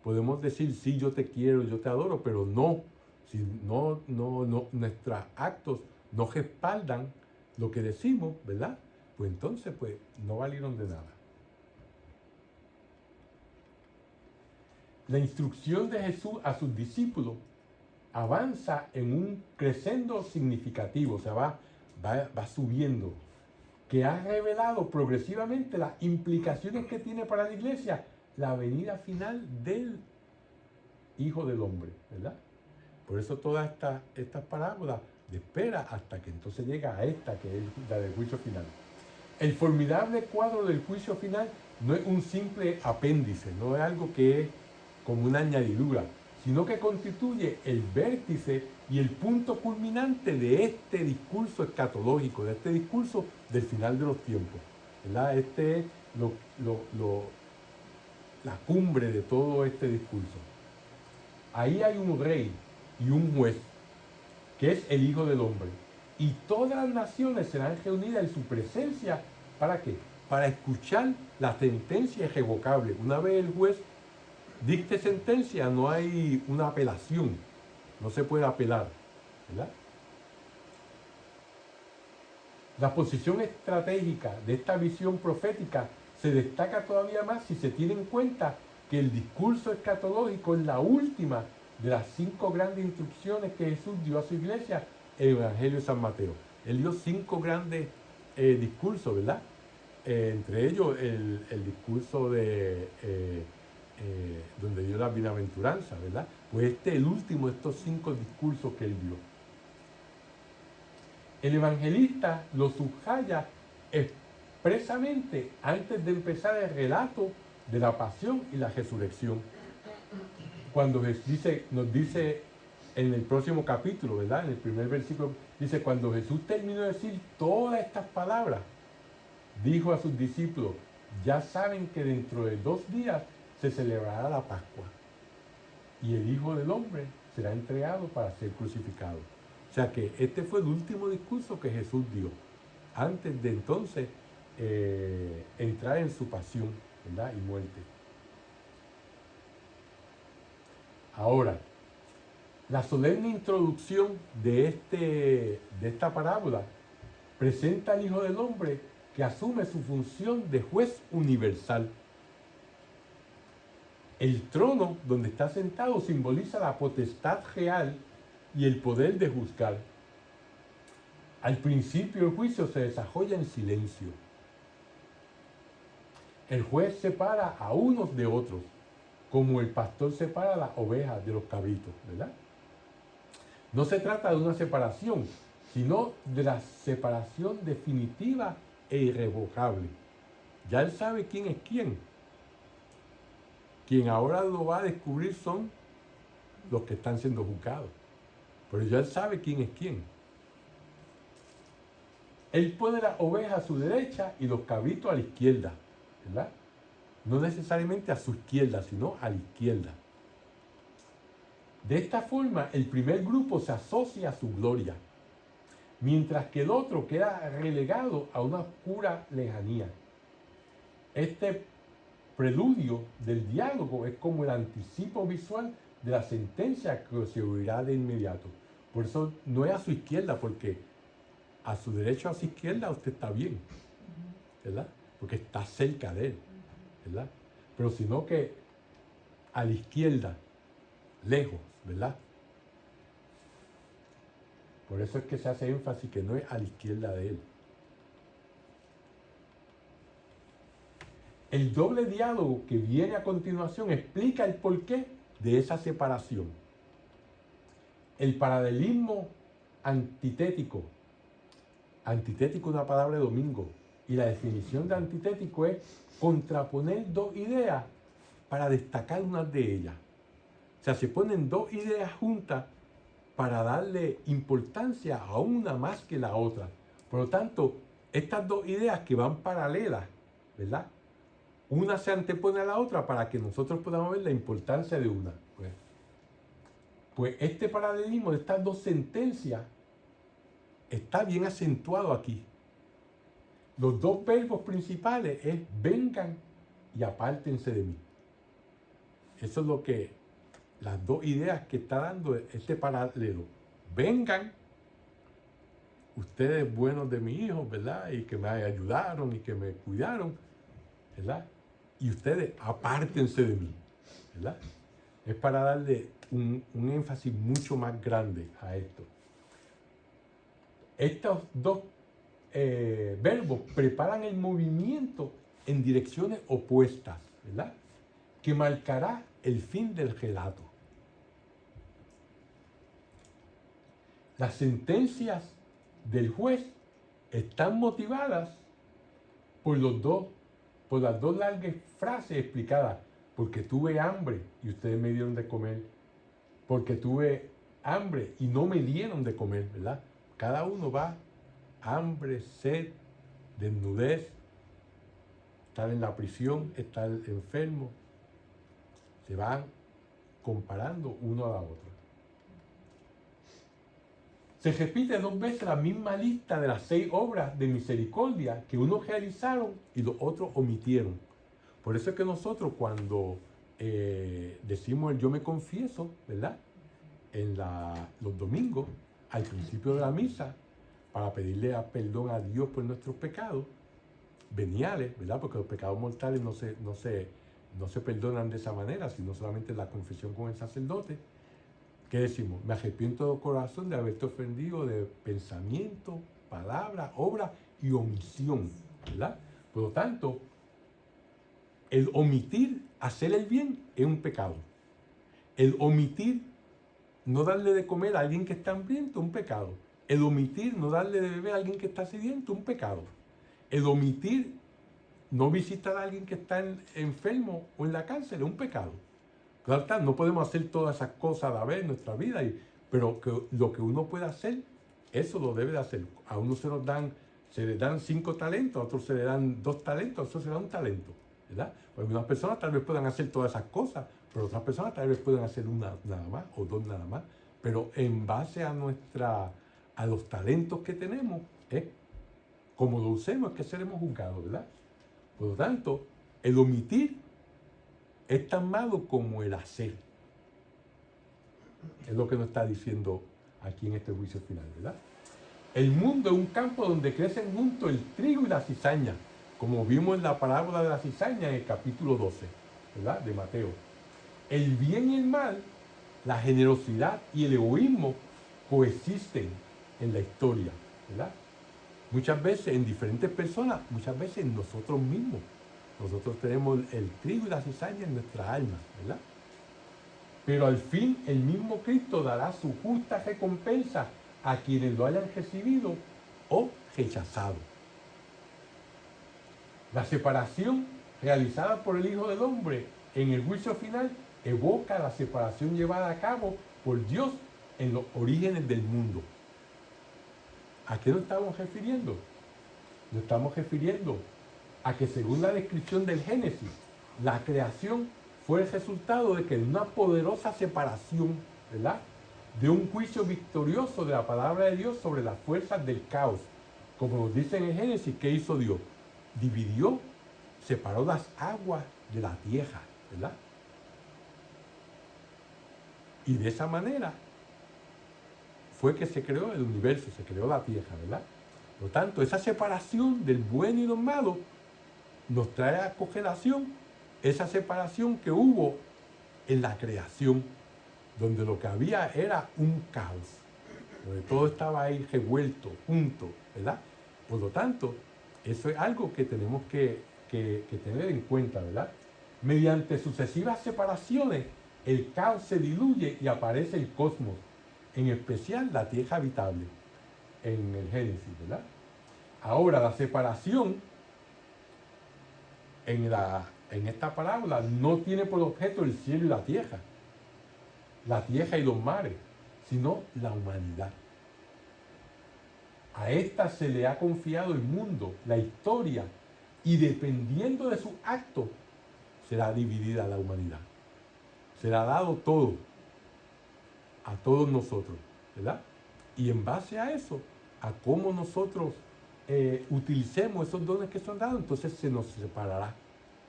Podemos decir, sí, yo te quiero, yo te adoro, pero no, si nuestros actos no respaldan lo que decimos, ¿verdad? Pues entonces, pues, no valieron de nada. La instrucción de Jesús a sus discípulos avanza en un crescendo significativo, o sea, va subiendo, que ha revelado progresivamente las implicaciones que tiene para la iglesia la venida final del Hijo del Hombre, ¿verdad? Por eso todas estas parábolas de espera hasta que entonces llega a esta, que es la del juicio final. El formidable cuadro del juicio final no es un simple apéndice, no es algo que es como una añadidura, sino que constituye el vértice y el punto culminante de este discurso escatológico, de este discurso del final de los tiempos, ¿verdad? Este es la cumbre de todo este discurso. Ahí hay un rey y un juez, que es el Hijo del Hombre, y todas las naciones serán reunidas en su presencia. ¿Para qué? Para escuchar la sentencia irrevocable. Una vez el juez dicte sentencia, no hay una apelación, no se puede apelar, ¿verdad? La posición estratégica de esta visión profética se destaca todavía más si se tiene en cuenta que el discurso escatológico es la última de las 5 grandes instrucciones que Jesús dio a su iglesia en el Evangelio de San Mateo. Él dio 5 grandes discursos, ¿verdad? Entre ellos el discurso de donde dio la bienaventuranza, ¿verdad? Pues este es el último de estos 5 discursos que él dio. El evangelista lo subraya expresamente antes de empezar el relato de la pasión y la resurrección. Cuando nos dice en el próximo capítulo, ¿verdad? En el primer versículo, dice, cuando Jesús terminó de decir todas estas palabras, dijo a sus discípulos, ya saben que dentro de 2 días se celebrará la Pascua y el Hijo del Hombre será entregado para ser crucificado. O sea que este fue el último discurso que Jesús dio antes de entonces entrar en su pasión, ¿verdad? Y muerte. Ahora, la solemne introducción de esta parábola presenta al Hijo del Hombre que asume su función de juez universal. El trono donde está sentado simboliza la potestad real y el poder de juzgar. Al principio el juicio se desarrolla en silencio. El juez separa a unos de otros, como el pastor separa las ovejas de los cabritos, ¿verdad? No se trata de una separación, sino de la separación definitiva e irrevocable. Ya él sabe quién es quién. Quien ahora lo va a descubrir son los que están siendo juzgados. Pero ya él sabe quién es quién. Él pone las ovejas a su derecha y los cabritos a la izquierda, ¿verdad? No necesariamente a su izquierda, sino a la izquierda. De esta forma, el primer grupo se asocia a su gloria, mientras que el otro queda relegado a una oscura lejanía. Este preludio del diálogo es como el anticipo visual de la sentencia que se oirá de inmediato. Por eso no es a su izquierda, porque a su derecha o a su izquierda usted está bien, ¿verdad? Porque está cerca de él, ¿verdad? Pero sino que a la izquierda, lejos, ¿verdad? Por eso es que se hace énfasis que no es a la izquierda de él. El doble diálogo que viene a continuación explica el porqué de esa separación. El paralelismo antitético. Antitético es una palabra de domingo. Y la definición de antitético es contraponer 2 ideas para destacar una de ellas. O sea, se ponen 2 ideas juntas para darle importancia a una más que la otra. Por lo tanto, estas dos ideas que van paralelas, ¿verdad? Una se antepone a la otra para que nosotros podamos ver la importancia de una. Pues este paralelismo de estas dos sentencias está bien acentuado aquí. Los dos verbos principales es vengan y apártense de mí. Eso es lo que, las dos ideas que está dando este paralelo. Vengan, ustedes buenos de mi hijo, ¿verdad? Y que me ayudaron y que me cuidaron, ¿verdad? Y ustedes apártense de mí, ¿verdad? Es para darle un énfasis mucho más grande a esto. Estos dos verbos preparan el movimiento en direcciones opuestas, ¿verdad? Que marcará el fin del relato. Las sentencias del juez están motivadas por las dos largas frases explicadas. Porque tuve hambre y ustedes me dieron de comer. Porque tuve hambre y no me dieron de comer, ¿verdad? Cada uno va, hambre, sed, desnudez, estar en la prisión, estar enfermo. Se van comparando uno a la otra. Se repite dos veces la misma lista de las 6 obras de misericordia que unos realizaron y los otros omitieron. Por eso es que nosotros cuando decimos el yo me confieso, ¿verdad? En los domingos, al principio de la misa, para pedirle perdón a Dios por nuestros pecados veniales, ¿verdad? Porque los pecados mortales no se perdonan de esa manera, sino solamente en la confesión con el sacerdote. ¿Qué decimos? Me arrepiento de corazón de haberte ofendido de pensamiento, palabra, obra y omisión, ¿verdad? Por lo tanto, el omitir hacer el bien es un pecado. El omitir no darle de comer a alguien que está hambriento es un pecado. El omitir no darle de beber a alguien que está sediento es un pecado. El omitir no visitar a alguien que está enfermo o en la cárcel es un pecado. Claro está, no podemos hacer todas esas cosas a la vez en nuestra vida, pero lo que uno puede hacer, eso lo debe de hacer. A uno se le dan 5 talentos, a otros se le dan 2 talentos, a otros se le dan 1 talento, ¿verdad? Algunas personas tal vez puedan hacer todas esas cosas, pero otras personas tal vez puedan hacer una nada más o 2 nada más. Pero en base a los talentos que tenemos, como lo usemos, es que seremos juzgados, ¿verdad? Por lo tanto, el omitir es tan malo como el hacer. Es lo que nos está diciendo aquí en este juicio final, ¿verdad? El mundo es un campo donde crecen juntos el trigo y la cizaña, como vimos en la parábola de la cizaña en el capítulo 12, ¿verdad? De Mateo. El bien y el mal, la generosidad y el egoísmo coexisten en la historia, ¿verdad? Muchas veces en diferentes personas, muchas veces en nosotros mismos. Nosotros tenemos el trigo y la cizaña en nuestras almas, ¿verdad? Pero al fin el mismo Cristo dará su justa recompensa a quienes lo hayan recibido o rechazado. La separación realizada por el Hijo del Hombre en el juicio final evoca la separación llevada a cabo por Dios en los orígenes del mundo. ¿A qué nos estamos refiriendo? Nos estamos refiriendo a que según la descripción del Génesis, la creación fue el resultado de que una poderosa separación, ¿verdad?, de un juicio victorioso de la palabra de Dios sobre las fuerzas del caos. Como nos dice en el Génesis, ¿qué hizo Dios? Dividió, separó las aguas de la tierra, ¿verdad? Y de esa manera fue que se creó el universo, se creó la tierra, ¿verdad? Por lo tanto, esa separación del bueno y del malo nos trae a congelación esa separación que hubo en la creación, donde lo que había era un caos, donde todo estaba ahí revuelto, junto, ¿verdad? Por lo tanto, eso es algo que tenemos que tener en cuenta, ¿verdad? Mediante sucesivas separaciones, el caos se diluye y aparece el cosmos, en especial la tierra habitable, en el Génesis, ¿verdad? Ahora, la separación en esta parábola no tiene por objeto el cielo y la tierra y los mares, sino la humanidad. A esta se le ha confiado el mundo, la historia, y dependiendo de sus actos, será dividida la humanidad. Será dado todo a todos nosotros, ¿verdad? Y en base a eso, a cómo nosotros utilicemos esos dones que son dados, entonces se nos separará.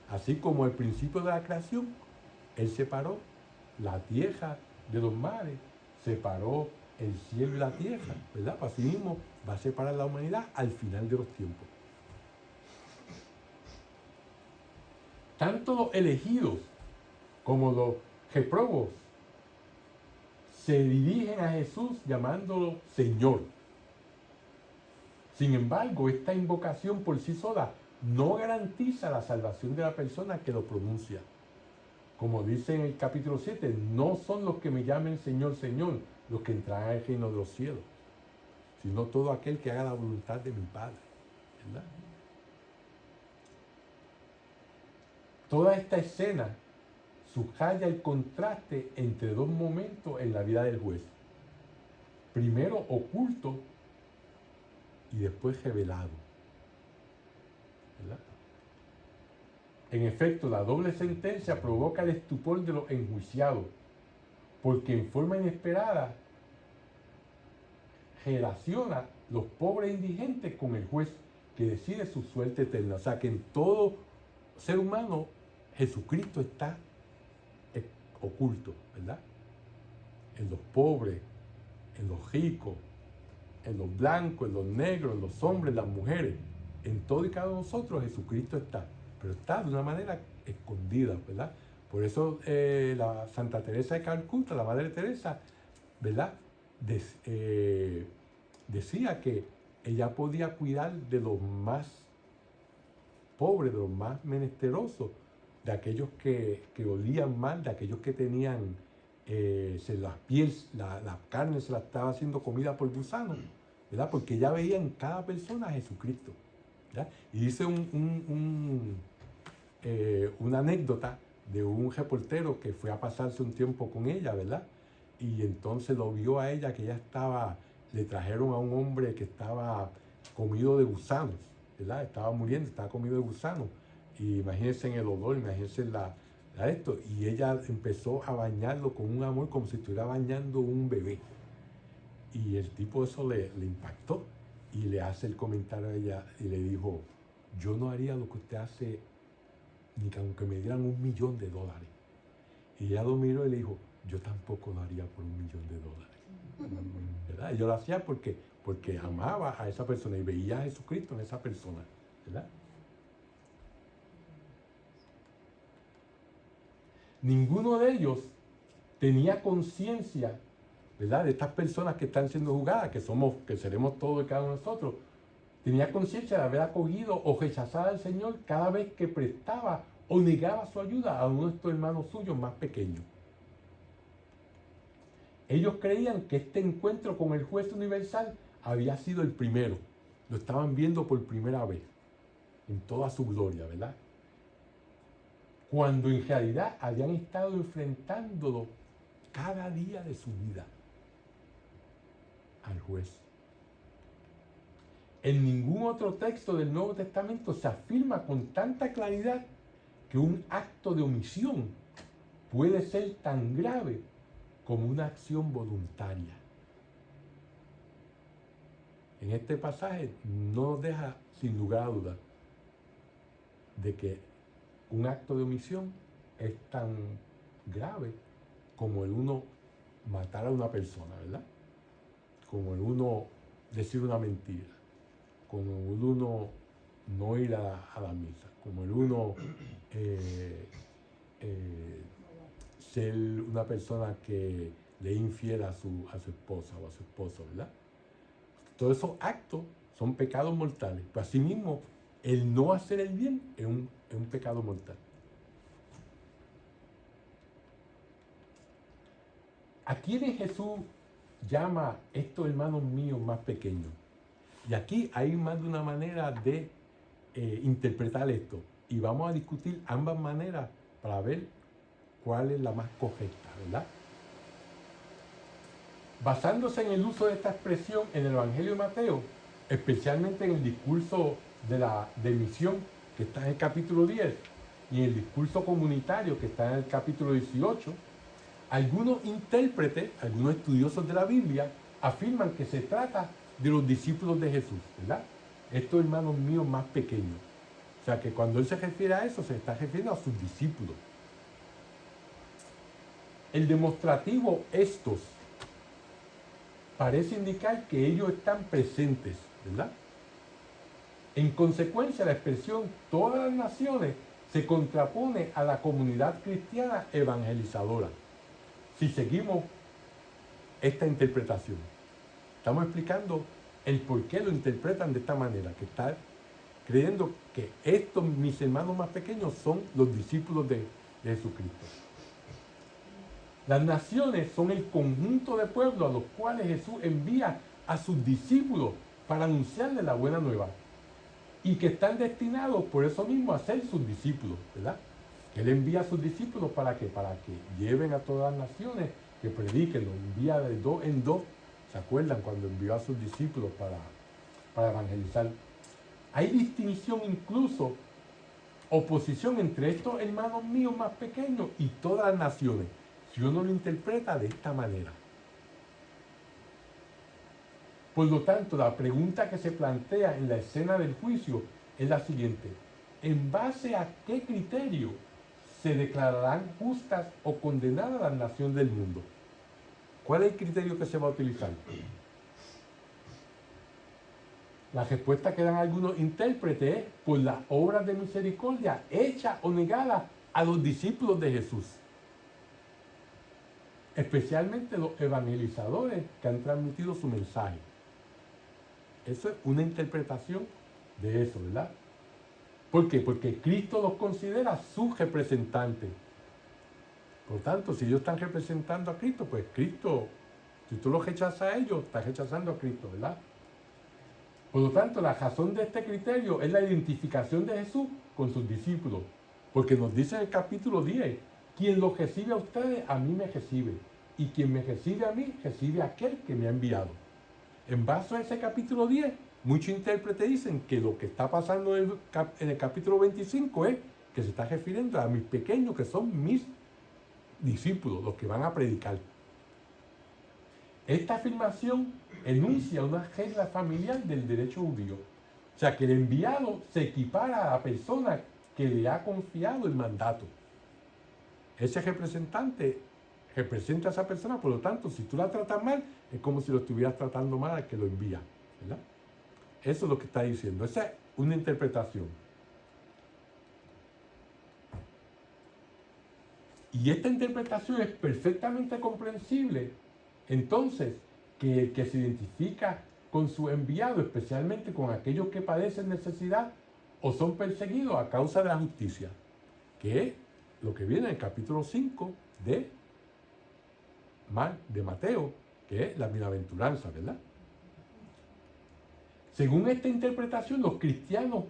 Así como al principio de la creación, Él separó la tierra de los mares, separó el cielo y la tierra, ¿verdad? Pues así mismo va a separar la humanidad al final de los tiempos. Tanto los elegidos como los réprobos se dirigen a Jesús llamándolo Señor. Sin embargo, esta invocación por sí sola no garantiza la salvación de la persona que lo pronuncia. Como dice en el capítulo 7, no son los que me llamen Señor, Señor, los que entrarán al reino de los cielos, sino todo aquel que haga la voluntad de mi Padre, ¿verdad? Toda esta escena subraya el contraste entre dos momentos en la vida del juez. Primero oculto y después revelado, ¿verdad? En efecto, la doble sentencia provoca el estupor de los enjuiciados, porque en forma inesperada relaciona los pobres indigentes con el juez que decide su suerte eterna. O sea que en todo ser humano Jesucristo está oculto, ¿verdad? En los pobres, en los ricos, en los blancos, en los negros, en los hombres, en las mujeres. En todo y cada uno de nosotros Jesucristo está, pero está de una manera escondida, ¿verdad? Por eso la Santa Teresa de Calcuta, la Madre Teresa, ¿verdad? Decía que ella podía cuidar de los más pobres, de los más menesterosos, de aquellos que olían mal, de aquellos que tenían la carne se la estaba haciendo comida por gusanos, ¿verdad? Porque ella veía en cada persona a Jesucristo, ¿verdad? Y dice una anécdota de un reportero que fue a pasarse un tiempo con ella, ¿verdad? Y entonces lo vio a ella que ella le trajeron a un hombre que estaba comido de gusanos, ¿verdad? Estaba muriendo, estaba comido de gusanos. Y imagínense en el olor, imagínense esto. Y ella empezó a bañarlo con un amor como si estuviera bañando un bebé. Y el tipo eso le impactó. Y le hace el comentario a ella y le dijo, yo no haría lo que usted hace ni que aunque me dieran $1.000.000. Y ella lo miró y le dijo, yo tampoco lo haría por $1.000.000. ¿Verdad? Y yo lo hacía porque amaba a esa persona y veía a Jesucristo en esa persona, ¿verdad? Ninguno de ellos tenía conciencia, ¿verdad? De estas personas que están siendo juzgadas, que seremos todos y cada uno de nosotros, tenía conciencia de haber acogido o rechazado al Señor cada vez que prestaba o negaba su ayuda a uno de estos hermanos suyos más pequeños. Ellos creían que este encuentro con el juez universal había sido el primero. Lo estaban viendo por primera vez, en toda su gloria, ¿verdad? Cuando en realidad habían estado enfrentándolo cada día de su vida al juez. En ningún otro texto del Nuevo Testamento se afirma con tanta claridad que un acto de omisión puede ser tan grave como una acción voluntaria. En este pasaje no nos deja sin lugar a dudas de que un acto de omisión es tan grave como el uno matar a una persona, ¿verdad? Como el uno decir una mentira, como el uno no ir a la misa, como el uno ser una persona que le es infiel a su esposa o a su esposo, ¿verdad? Todos esos actos son pecados mortales. Pero asimismo, el no hacer el bien es un pecado mortal. ¿A quiénes Jesús llama estos hermanos míos más pequeños? Y aquí hay más de una manera de interpretar esto. Y vamos a discutir ambas maneras para ver cuál es la más correcta, ¿verdad? Basándose en el uso de esta expresión en el Evangelio de Mateo, especialmente en el discurso de misión que está en el capítulo 10 y en el discurso comunitario que está en el capítulo 18, algunos intérpretes, algunos estudiosos de la Biblia, afirman que se trata de los discípulos de Jesús, ¿verdad? Estos hermanos míos más pequeños. O sea que cuando él se refiere a eso, se está refiriendo a sus discípulos. El demostrativo estos parece indicar que ellos están presentes, ¿verdad? En consecuencia, la expresión todas las naciones se contrapone a la comunidad cristiana evangelizadora. Si seguimos esta interpretación, estamos explicando el por qué lo interpretan de esta manera, que está creyendo que estos, mis hermanos más pequeños, son los discípulos de Jesucristo. Las naciones son el conjunto de pueblos a los cuales Jesús envía a sus discípulos para anunciarles la buena nueva y que están destinados por eso mismo a ser sus discípulos, ¿verdad? Él envía a sus discípulos para que lleven a todas las naciones, que prediquen, los envía de dos en dos. ¿Se acuerdan cuando envió a sus discípulos para evangelizar? Hay distinción, incluso oposición entre estos hermanos míos más pequeños y todas las naciones, si uno lo interpreta de esta manera. Por lo tanto, la pregunta que se plantea en la escena del juicio es la siguiente: ¿en base a qué criterio se declararán justas o condenadas las naciones del mundo? ¿Cuál es el criterio que se va a utilizar? La respuesta que dan algunos intérpretes es por las obras de misericordia hechas o negadas a los discípulos de Jesús, especialmente los evangelizadores que han transmitido su mensaje. Eso es una interpretación de eso, ¿verdad? ¿Por qué? Porque Cristo los considera sus representantes. Por tanto, si ellos están representando a Cristo, pues Cristo, si tú los rechazas a ellos, estás rechazando a Cristo, ¿verdad? Por lo tanto, la razón de este criterio es la identificación de Jesús con sus discípulos. Porque nos dice en el capítulo 10, quien los recibe a ustedes, a mí me recibe. Y quien me recibe a mí, recibe a aquel que me ha enviado. En base a ese capítulo 10, muchos intérpretes dicen que lo que está pasando en el capítulo 25 es que se está refiriendo a mis pequeños, que son mis discípulos, los que van a predicar. Esta afirmación enuncia una regla familiar del derecho judío. O sea, que el enviado se equipara a la persona que le ha confiado el mandato. Ese representante representa a esa persona, por lo tanto, si tú la tratas mal, es como si lo estuvieras tratando mal al que lo envía, ¿verdad? Eso es lo que está diciendo. Esa es una interpretación. Y esta interpretación es perfectamente comprensible. Entonces, que el que se identifica con su enviado, especialmente con aquellos que padecen necesidad o son perseguidos a causa de la justicia, que es lo que viene en el capítulo 5 de Mateo, que es la bienaventuranza, ¿verdad? Según esta interpretación, los cristianos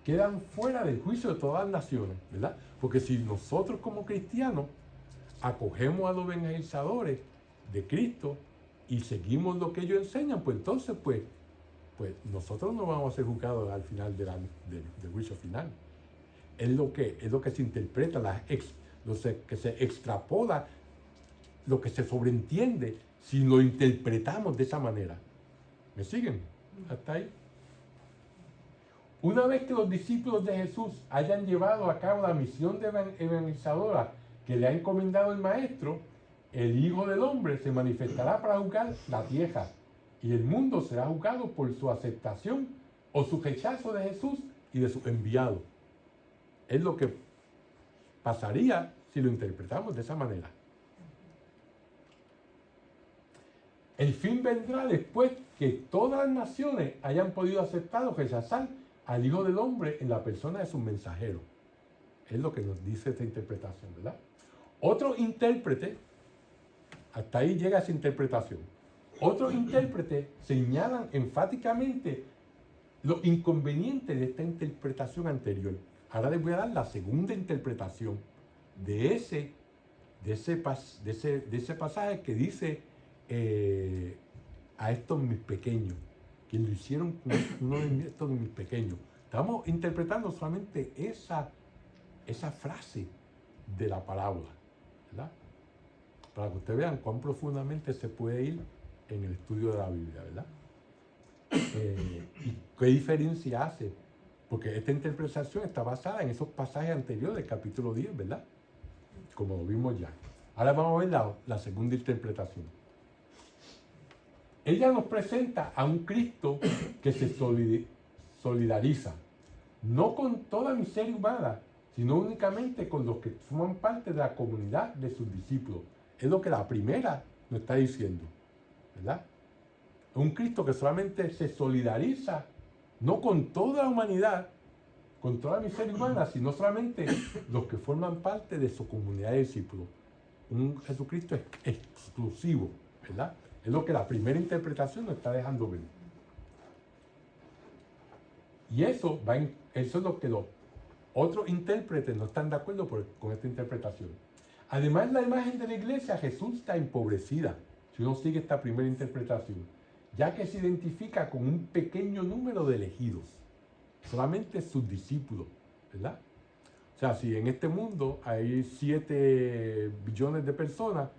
quedan fuera del juicio de todas las naciones, ¿verdad? Porque si nosotros como cristianos acogemos a los evangelizadores de Cristo y seguimos lo que ellos enseñan, pues entonces pues nosotros no vamos a ser juzgados al final del juicio final. Es lo que se interpreta, lo que se extrapola, lo que se sobreentiende si lo interpretamos de esa manera. ¿Me siguen? Hasta ahí. Una vez que los discípulos de Jesús hayan llevado a cabo la misión de evangelizadora que le ha encomendado el Maestro, el Hijo del Hombre se manifestará para juzgar la tierra y el mundo será juzgado por su aceptación o su rechazo de Jesús y de su enviado. Es lo que pasaría si lo interpretamos de esa manera. El fin vendrá después que todas las naciones hayan podido aceptar o rechazar al Hijo del Hombre en la persona de sus mensajeros. Es lo que nos dice esta interpretación, ¿verdad? Otro intérprete, hasta ahí llega esa interpretación. Otros intérpretes señalan enfáticamente los inconvenientes de esta interpretación anterior. Ahora les voy a dar la segunda interpretación de ese pasaje que dice a estos mis pequeños, que lo hicieron con uno de estos mis pequeños. Estamos interpretando solamente esa frase de la parábola, ¿verdad? Para que ustedes vean cuán profundamente se puede ir en el estudio de la Biblia, ¿verdad? ¿Y qué diferencia hace? Porque esta interpretación está basada en esos pasajes anteriores del capítulo 10, ¿verdad? Como lo vimos ya. Ahora vamos a ver la segunda interpretación. Ella nos presenta a un Cristo que se solidariza, no con toda miseria humana, sino únicamente con los que forman parte de la comunidad de sus discípulos. Es lo que la primera nos está diciendo, ¿verdad? Un Cristo que solamente se solidariza, no con toda la humanidad, con toda la miseria humana, sino solamente los que forman parte de su comunidad de discípulos. Un Jesucristo exclusivo, ¿verdad? Es lo que la primera interpretación nos está dejando ver. Y eso es lo que los otros intérpretes no están de acuerdo con esta interpretación. Además, la imagen de la iglesia, Jesús está empobrecida, si uno sigue esta primera interpretación, ya que se identifica con un pequeño número de elegidos, solamente sus discípulos, ¿verdad? O sea, si en este mundo hay 7 billones de personas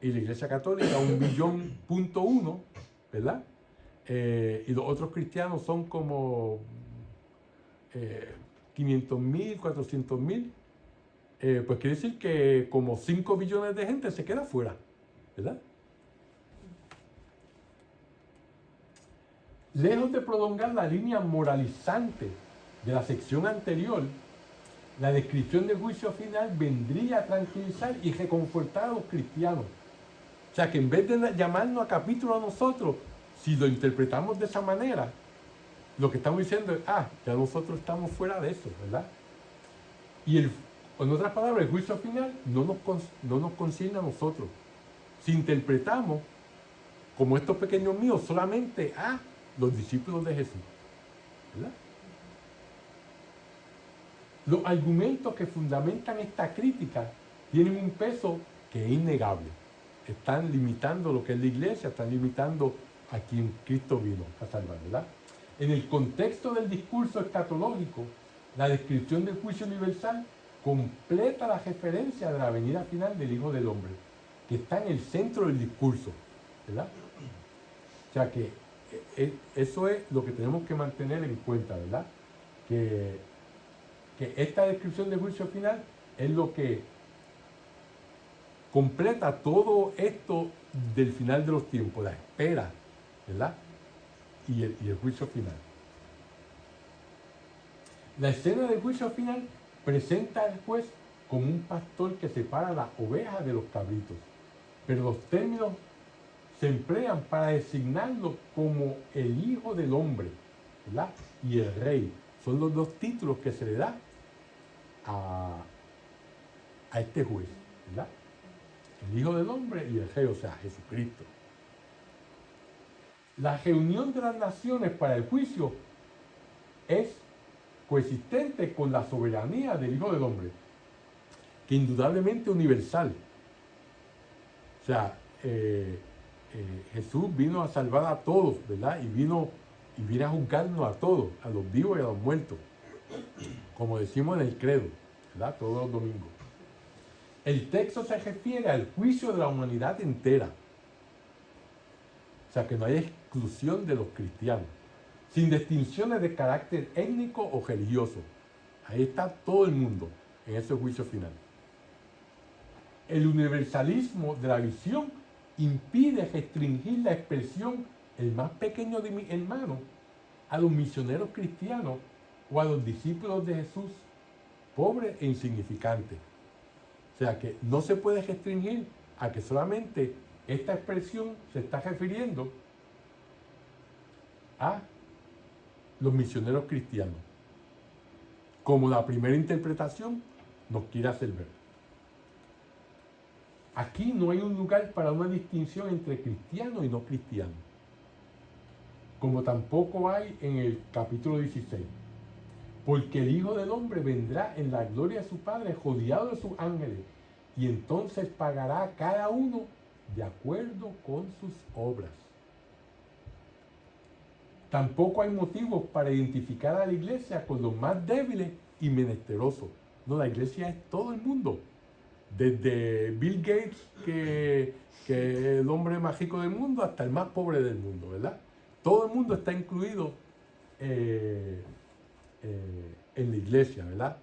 y la Iglesia Católica 1,1 billón, ¿verdad? Y los otros cristianos son como 500,000, 400,000, pues quiere decir que como 5 billones de gente se queda fuera, ¿verdad? Lejos de prolongar la línea moralizante de la sección anterior, la descripción del juicio final vendría a tranquilizar y reconfortar a los cristianos. O sea que en vez de llamarnos a capítulo a nosotros, si lo interpretamos de esa manera, lo que estamos diciendo es, ya nosotros estamos fuera de eso, ¿verdad? Y en otras palabras, el juicio final no nos concierne a nosotros. Si interpretamos, como estos pequeños míos, solamente a los discípulos de Jesús, ¿verdad? Los argumentos que fundamentan esta crítica tienen un peso que es innegable. Están limitando lo que es la iglesia, están limitando a quien Cristo vino a salvar, ¿verdad? En el contexto del discurso escatológico, la descripción del juicio universal completa la referencia de la venida final del Hijo del Hombre, que está en el centro del discurso, ¿verdad? O sea que eso es lo que tenemos que mantener en cuenta, ¿verdad? Que esta descripción del juicio final es lo que completa todo esto del final de los tiempos, la espera, ¿verdad? Y el juicio final. La escena del juicio final presenta al juez como un pastor que separa las ovejas de los cabritos, pero los términos se emplean para designarlo como el Hijo del Hombre, ¿verdad? Y el Rey. Son los dos títulos que se le da a este juez, ¿verdad? El Hijo del Hombre y el Rey, o sea, Jesucristo. La reunión de las naciones para el juicio es coexistente con la soberanía del Hijo del Hombre, que indudablemente es universal. O sea, Jesús vino a salvar a todos, ¿verdad? Y vino a juzgarnos a todos, a los vivos y a los muertos, como decimos en el credo, ¿verdad? Todos los domingos. El texto se refiere al juicio de la humanidad entera. O sea, que no hay exclusión de los cristianos, sin distinciones de carácter étnico o religioso. Ahí está todo el mundo en ese juicio final. El universalismo de la visión impide restringir la expresión el más pequeño de mis hermanos a los misioneros cristianos o a los discípulos de Jesús, pobres e insignificantes. O sea que no se puede restringir a que solamente esta expresión se está refiriendo a los misioneros cristianos, como la primera interpretación nos quiere hacer ver. Aquí no hay un lugar para una distinción entre cristiano y no cristiano, como tampoco hay en el capítulo 16. Porque el Hijo del Hombre vendrá en la gloria de su Padre, rodeado de sus ángeles, y entonces pagará a cada uno de acuerdo con sus obras. Tampoco hay motivos para identificar a la iglesia con los más débiles y menesterosos. No, la iglesia es todo el mundo. Desde Bill Gates, que es el hombre más rico del mundo, hasta el más pobre del mundo, ¿verdad? Todo el mundo está incluido en la iglesia, ¿verdad?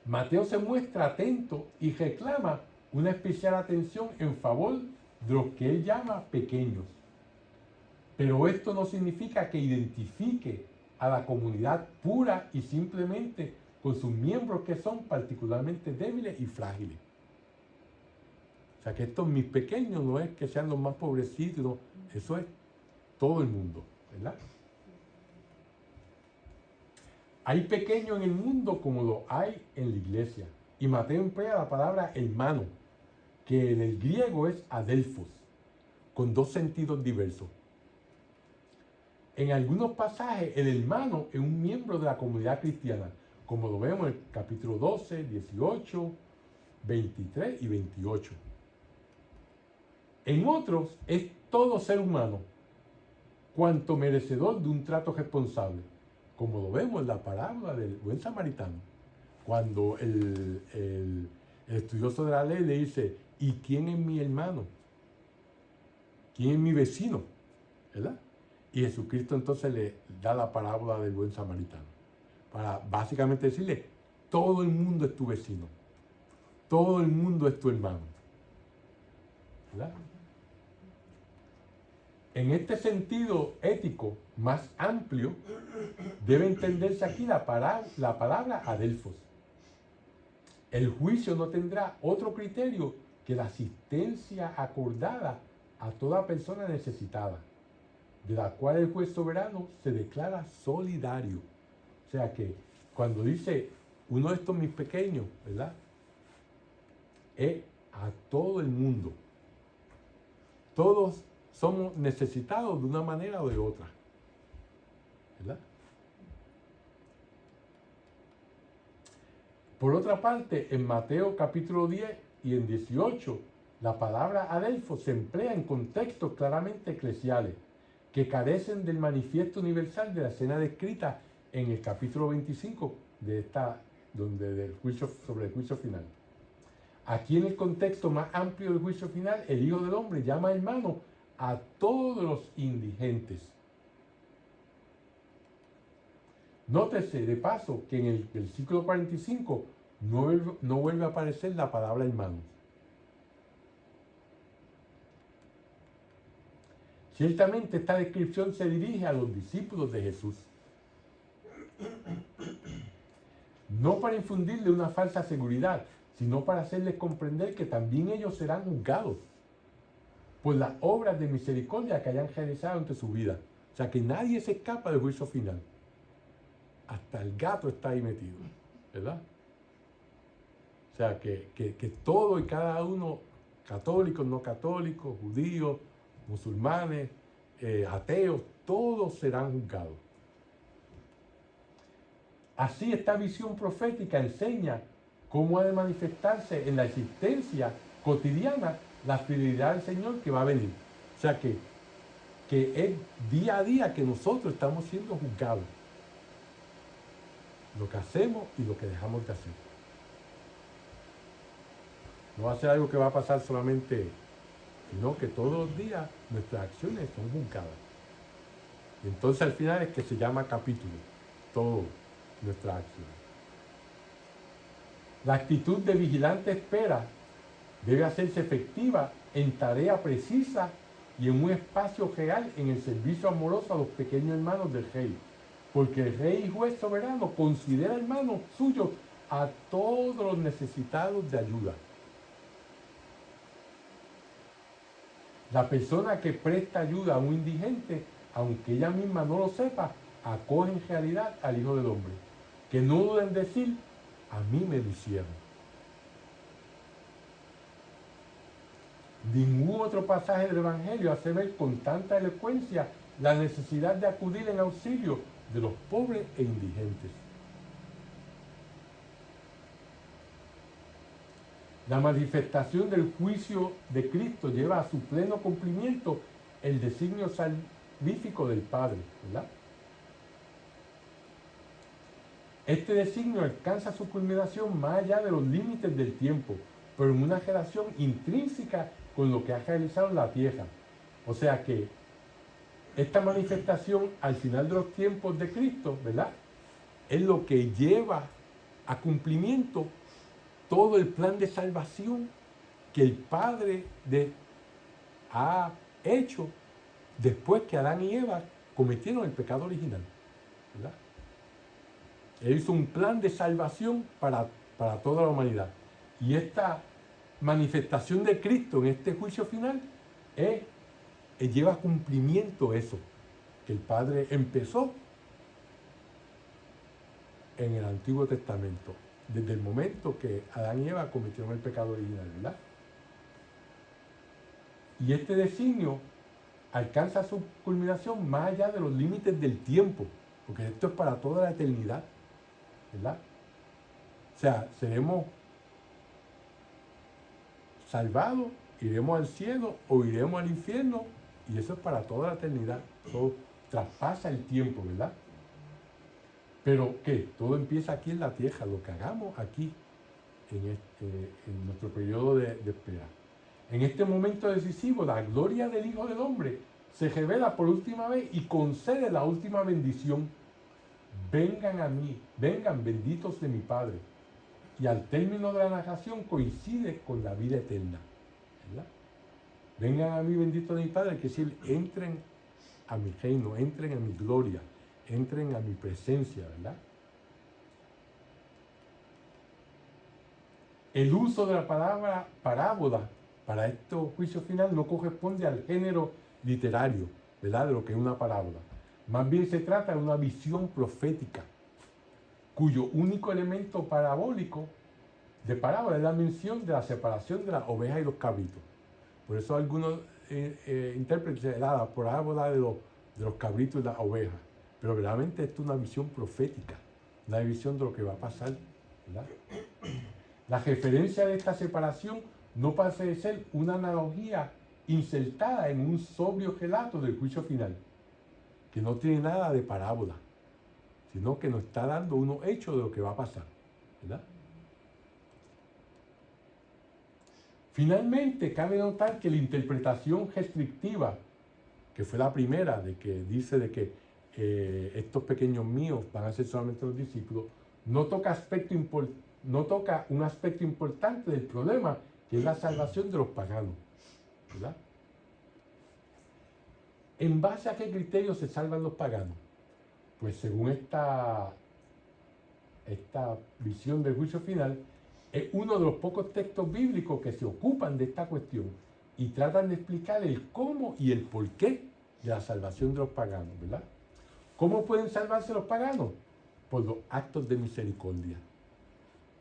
Mateo se muestra atento y reclama una especial atención en favor de los que él llama pequeños. Pero esto no significa que identifique a la comunidad pura y simplemente con sus miembros que son particularmente débiles y frágiles. O sea que estos mis pequeños no es que sean los más pobrecitos, no, eso es todo el mundo, ¿verdad? Hay pequeños en el mundo como lo hay en la iglesia. Y Mateo emplea la palabra hermano, que en el griego es adelphos, con dos sentidos diversos. En algunos pasajes, el hermano es un miembro de la comunidad cristiana, como lo vemos en el capítulo 12, 18, 23 y 28. En otros, es todo ser humano, cuanto merecedor de un trato responsable, como lo vemos en la parábola del buen samaritano, cuando el estudioso de la ley le dice, ¿y quién es mi hermano? ¿Quién es mi vecino? ¿Verdad? Y Jesucristo entonces le da la parábola del buen samaritano, para básicamente decirle, todo el mundo es tu vecino, todo el mundo es tu hermano, ¿verdad? En este sentido ético más amplio, debe entenderse aquí la palabra adelphos. El juicio no tendrá otro criterio que la asistencia acordada a toda persona necesitada, de la cual el juez soberano se declara solidario. O sea que cuando dice uno de estos mis pequeños, ¿verdad? Es a todo el mundo. Todos somos necesitados de una manera o de otra, ¿verdad? Por otra parte, en Mateo capítulo 10 y en 18, la palabra adelphos se emplea en contextos claramente eclesiales, que carecen del manifiesto universal de la escena descrita en el capítulo 25 del juicio, sobre el juicio final. Aquí en el contexto más amplio del juicio final, el Hijo del Hombre llama hermano a todos los indigentes. Nótese de paso que en el versículo 45 no vuelve a aparecer la palabra hermanos. Ciertamente esta descripción se dirige a los discípulos de Jesús, no para infundirle una falsa seguridad, sino para hacerles comprender que también ellos serán juzgados por las obras de misericordia que hayan realizado entre su vida. O sea que nadie se escapa del juicio final. Hasta el gato está ahí metido, ¿verdad? O sea que todo y cada uno, católicos, no católicos, judíos, musulmanes, ateos, todos serán juzgados. Así esta visión profética enseña cómo ha de manifestarse en la existencia cotidiana la fidelidad del Señor que va a venir. O sea que es día a día que nosotros estamos siendo juzgados. Lo que hacemos y lo que dejamos de hacer. No va a ser algo que va a pasar solamente, sino que todos los días nuestras acciones son juzgadas. Y entonces al final es que se llama capítulo, todo nuestras acciones. La actitud de vigilante espera debe hacerse efectiva en tarea precisa y en un espacio real en el servicio amoroso a los pequeños hermanos del rey. Porque el rey y juez soberano considera hermanos suyos a todos los necesitados de ayuda. La persona que presta ayuda a un indigente, aunque ella misma no lo sepa, acoge en realidad al Hijo del Hombre. Que no duden en decir, a mí me lo hicieron. Ningún otro pasaje del Evangelio hace ver con tanta elocuencia la necesidad de acudir en auxilio de los pobres e indigentes. La manifestación del juicio de Cristo lleva a su pleno cumplimiento el designio salvífico del Padre, ¿verdad? Este designio alcanza su culminación más allá de los límites del tiempo, pero en una relación intrínseca con lo que ha realizado la tierra. O sea que esta manifestación al final de los tiempos de Cristo, ¿verdad?, es lo que lleva a cumplimiento todo el plan de salvación que el Padre ha hecho después que Adán y Eva cometieron el pecado original, ¿verdad? Él hizo un plan de salvación para toda la humanidad. Y esta manifestación de Cristo en este juicio final lleva a cumplimiento eso que el Padre empezó en el Antiguo Testamento, desde el momento que Adán y Eva cometieron el pecado original, ¿verdad? Y este designio alcanza su culminación más allá de los límites del tiempo, porque esto es para toda la eternidad, ¿verdad? O sea, seremos salvados, iremos al cielo o iremos al infierno, y eso es para toda la eternidad. Eso traspasa el tiempo, ¿verdad? Pero ¿qué? Todo empieza aquí en la tierra, lo que hagamos aquí, en nuestro periodo de espera. En este momento decisivo, la gloria del Hijo del Hombre se revela por última vez y concede la última bendición. Vengan a mí, vengan benditos de mi Padre. Y al término de la narración coincide con la vida eterna, ¿verdad? Vengan a mí benditos de mi Padre, que es decir, entren a mi reino, entren a mi gloria, entren a mi presencia, ¿verdad? El uso de la palabra parábola para este juicio final no corresponde al género literario, ¿verdad?, de lo que es una parábola. Más bien se trata de una visión profética, cuyo único elemento parabólico de parábola es la mención de la separación de las ovejas y los cabritos. Por eso algunos intérpretes dan la parábola de los cabritos y las ovejas. Pero realmente esto es una visión profética, una visión de lo que va a pasar, ¿verdad? La referencia de esta separación no pasa de ser una analogía insertada en un sobrio relato del juicio final, que no tiene nada de parábola, sino que nos está dando unos hechos de lo que va a pasar, ¿verdad? Finalmente, cabe notar que la interpretación restrictiva, que fue la primera, de que dice de que estos pequeños míos van a ser solamente los discípulos, no toca un aspecto importante del problema, que es la salvación de los paganos, ¿verdad? ¿En base a qué criterio se salvan los paganos? Pues según esta visión del juicio final, es uno de los pocos textos bíblicos que se ocupan de esta cuestión y tratan de explicar el cómo y el por qué de la salvación de los paganos, ¿verdad? ¿Cómo pueden salvarse los paganos? Por los actos de misericordia.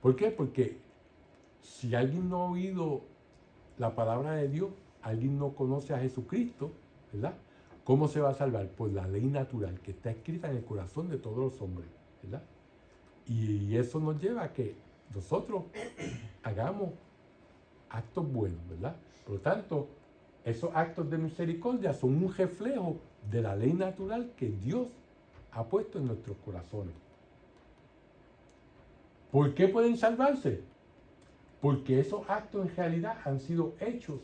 ¿Por qué? Porque si alguien no ha oído la palabra de Dios, alguien no conoce a Jesucristo, ¿verdad? ¿Cómo se va a salvar? Por la ley natural que está escrita en el corazón de todos los hombres, ¿verdad? Y eso nos lleva a que nosotros hagamos actos buenos, ¿verdad? Por lo tanto, esos actos de misericordia son un reflejo de la ley natural que Dios ha puesto en nuestros corazones. ¿Por qué pueden salvarse? Porque esos actos en realidad han sido hechos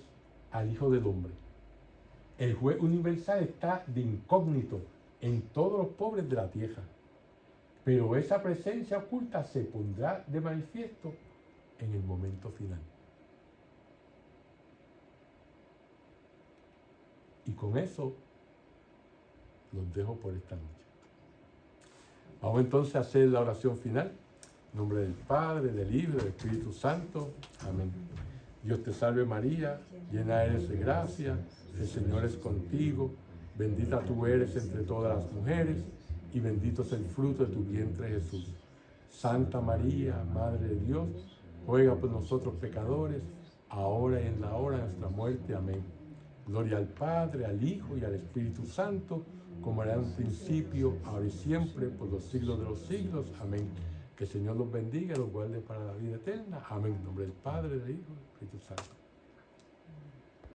al Hijo del Hombre. El juez universal está de incógnito en todos los pobres de la tierra, pero esa presencia oculta se pondrá de manifiesto en el momento final. Y con eso los dejo por esta noche. Vamos entonces a hacer la oración final. En nombre del Padre, del Hijo y del Espíritu Santo. Amén. Dios te salve María, llena eres de gracia, el Señor es contigo, bendita tú eres entre todas las mujeres, y bendito es el fruto de tu vientre Jesús. Santa María, Madre de Dios, ruega por nosotros pecadores, ahora y en la hora de nuestra muerte. Amén. Gloria al Padre, al Hijo y al Espíritu Santo, como era en un principio, ahora y siempre, por los siglos de los siglos. Amén. Que el Señor los bendiga y los guarde para la vida eterna. Amén. En nombre del Padre, del Hijo y del Espíritu Santo.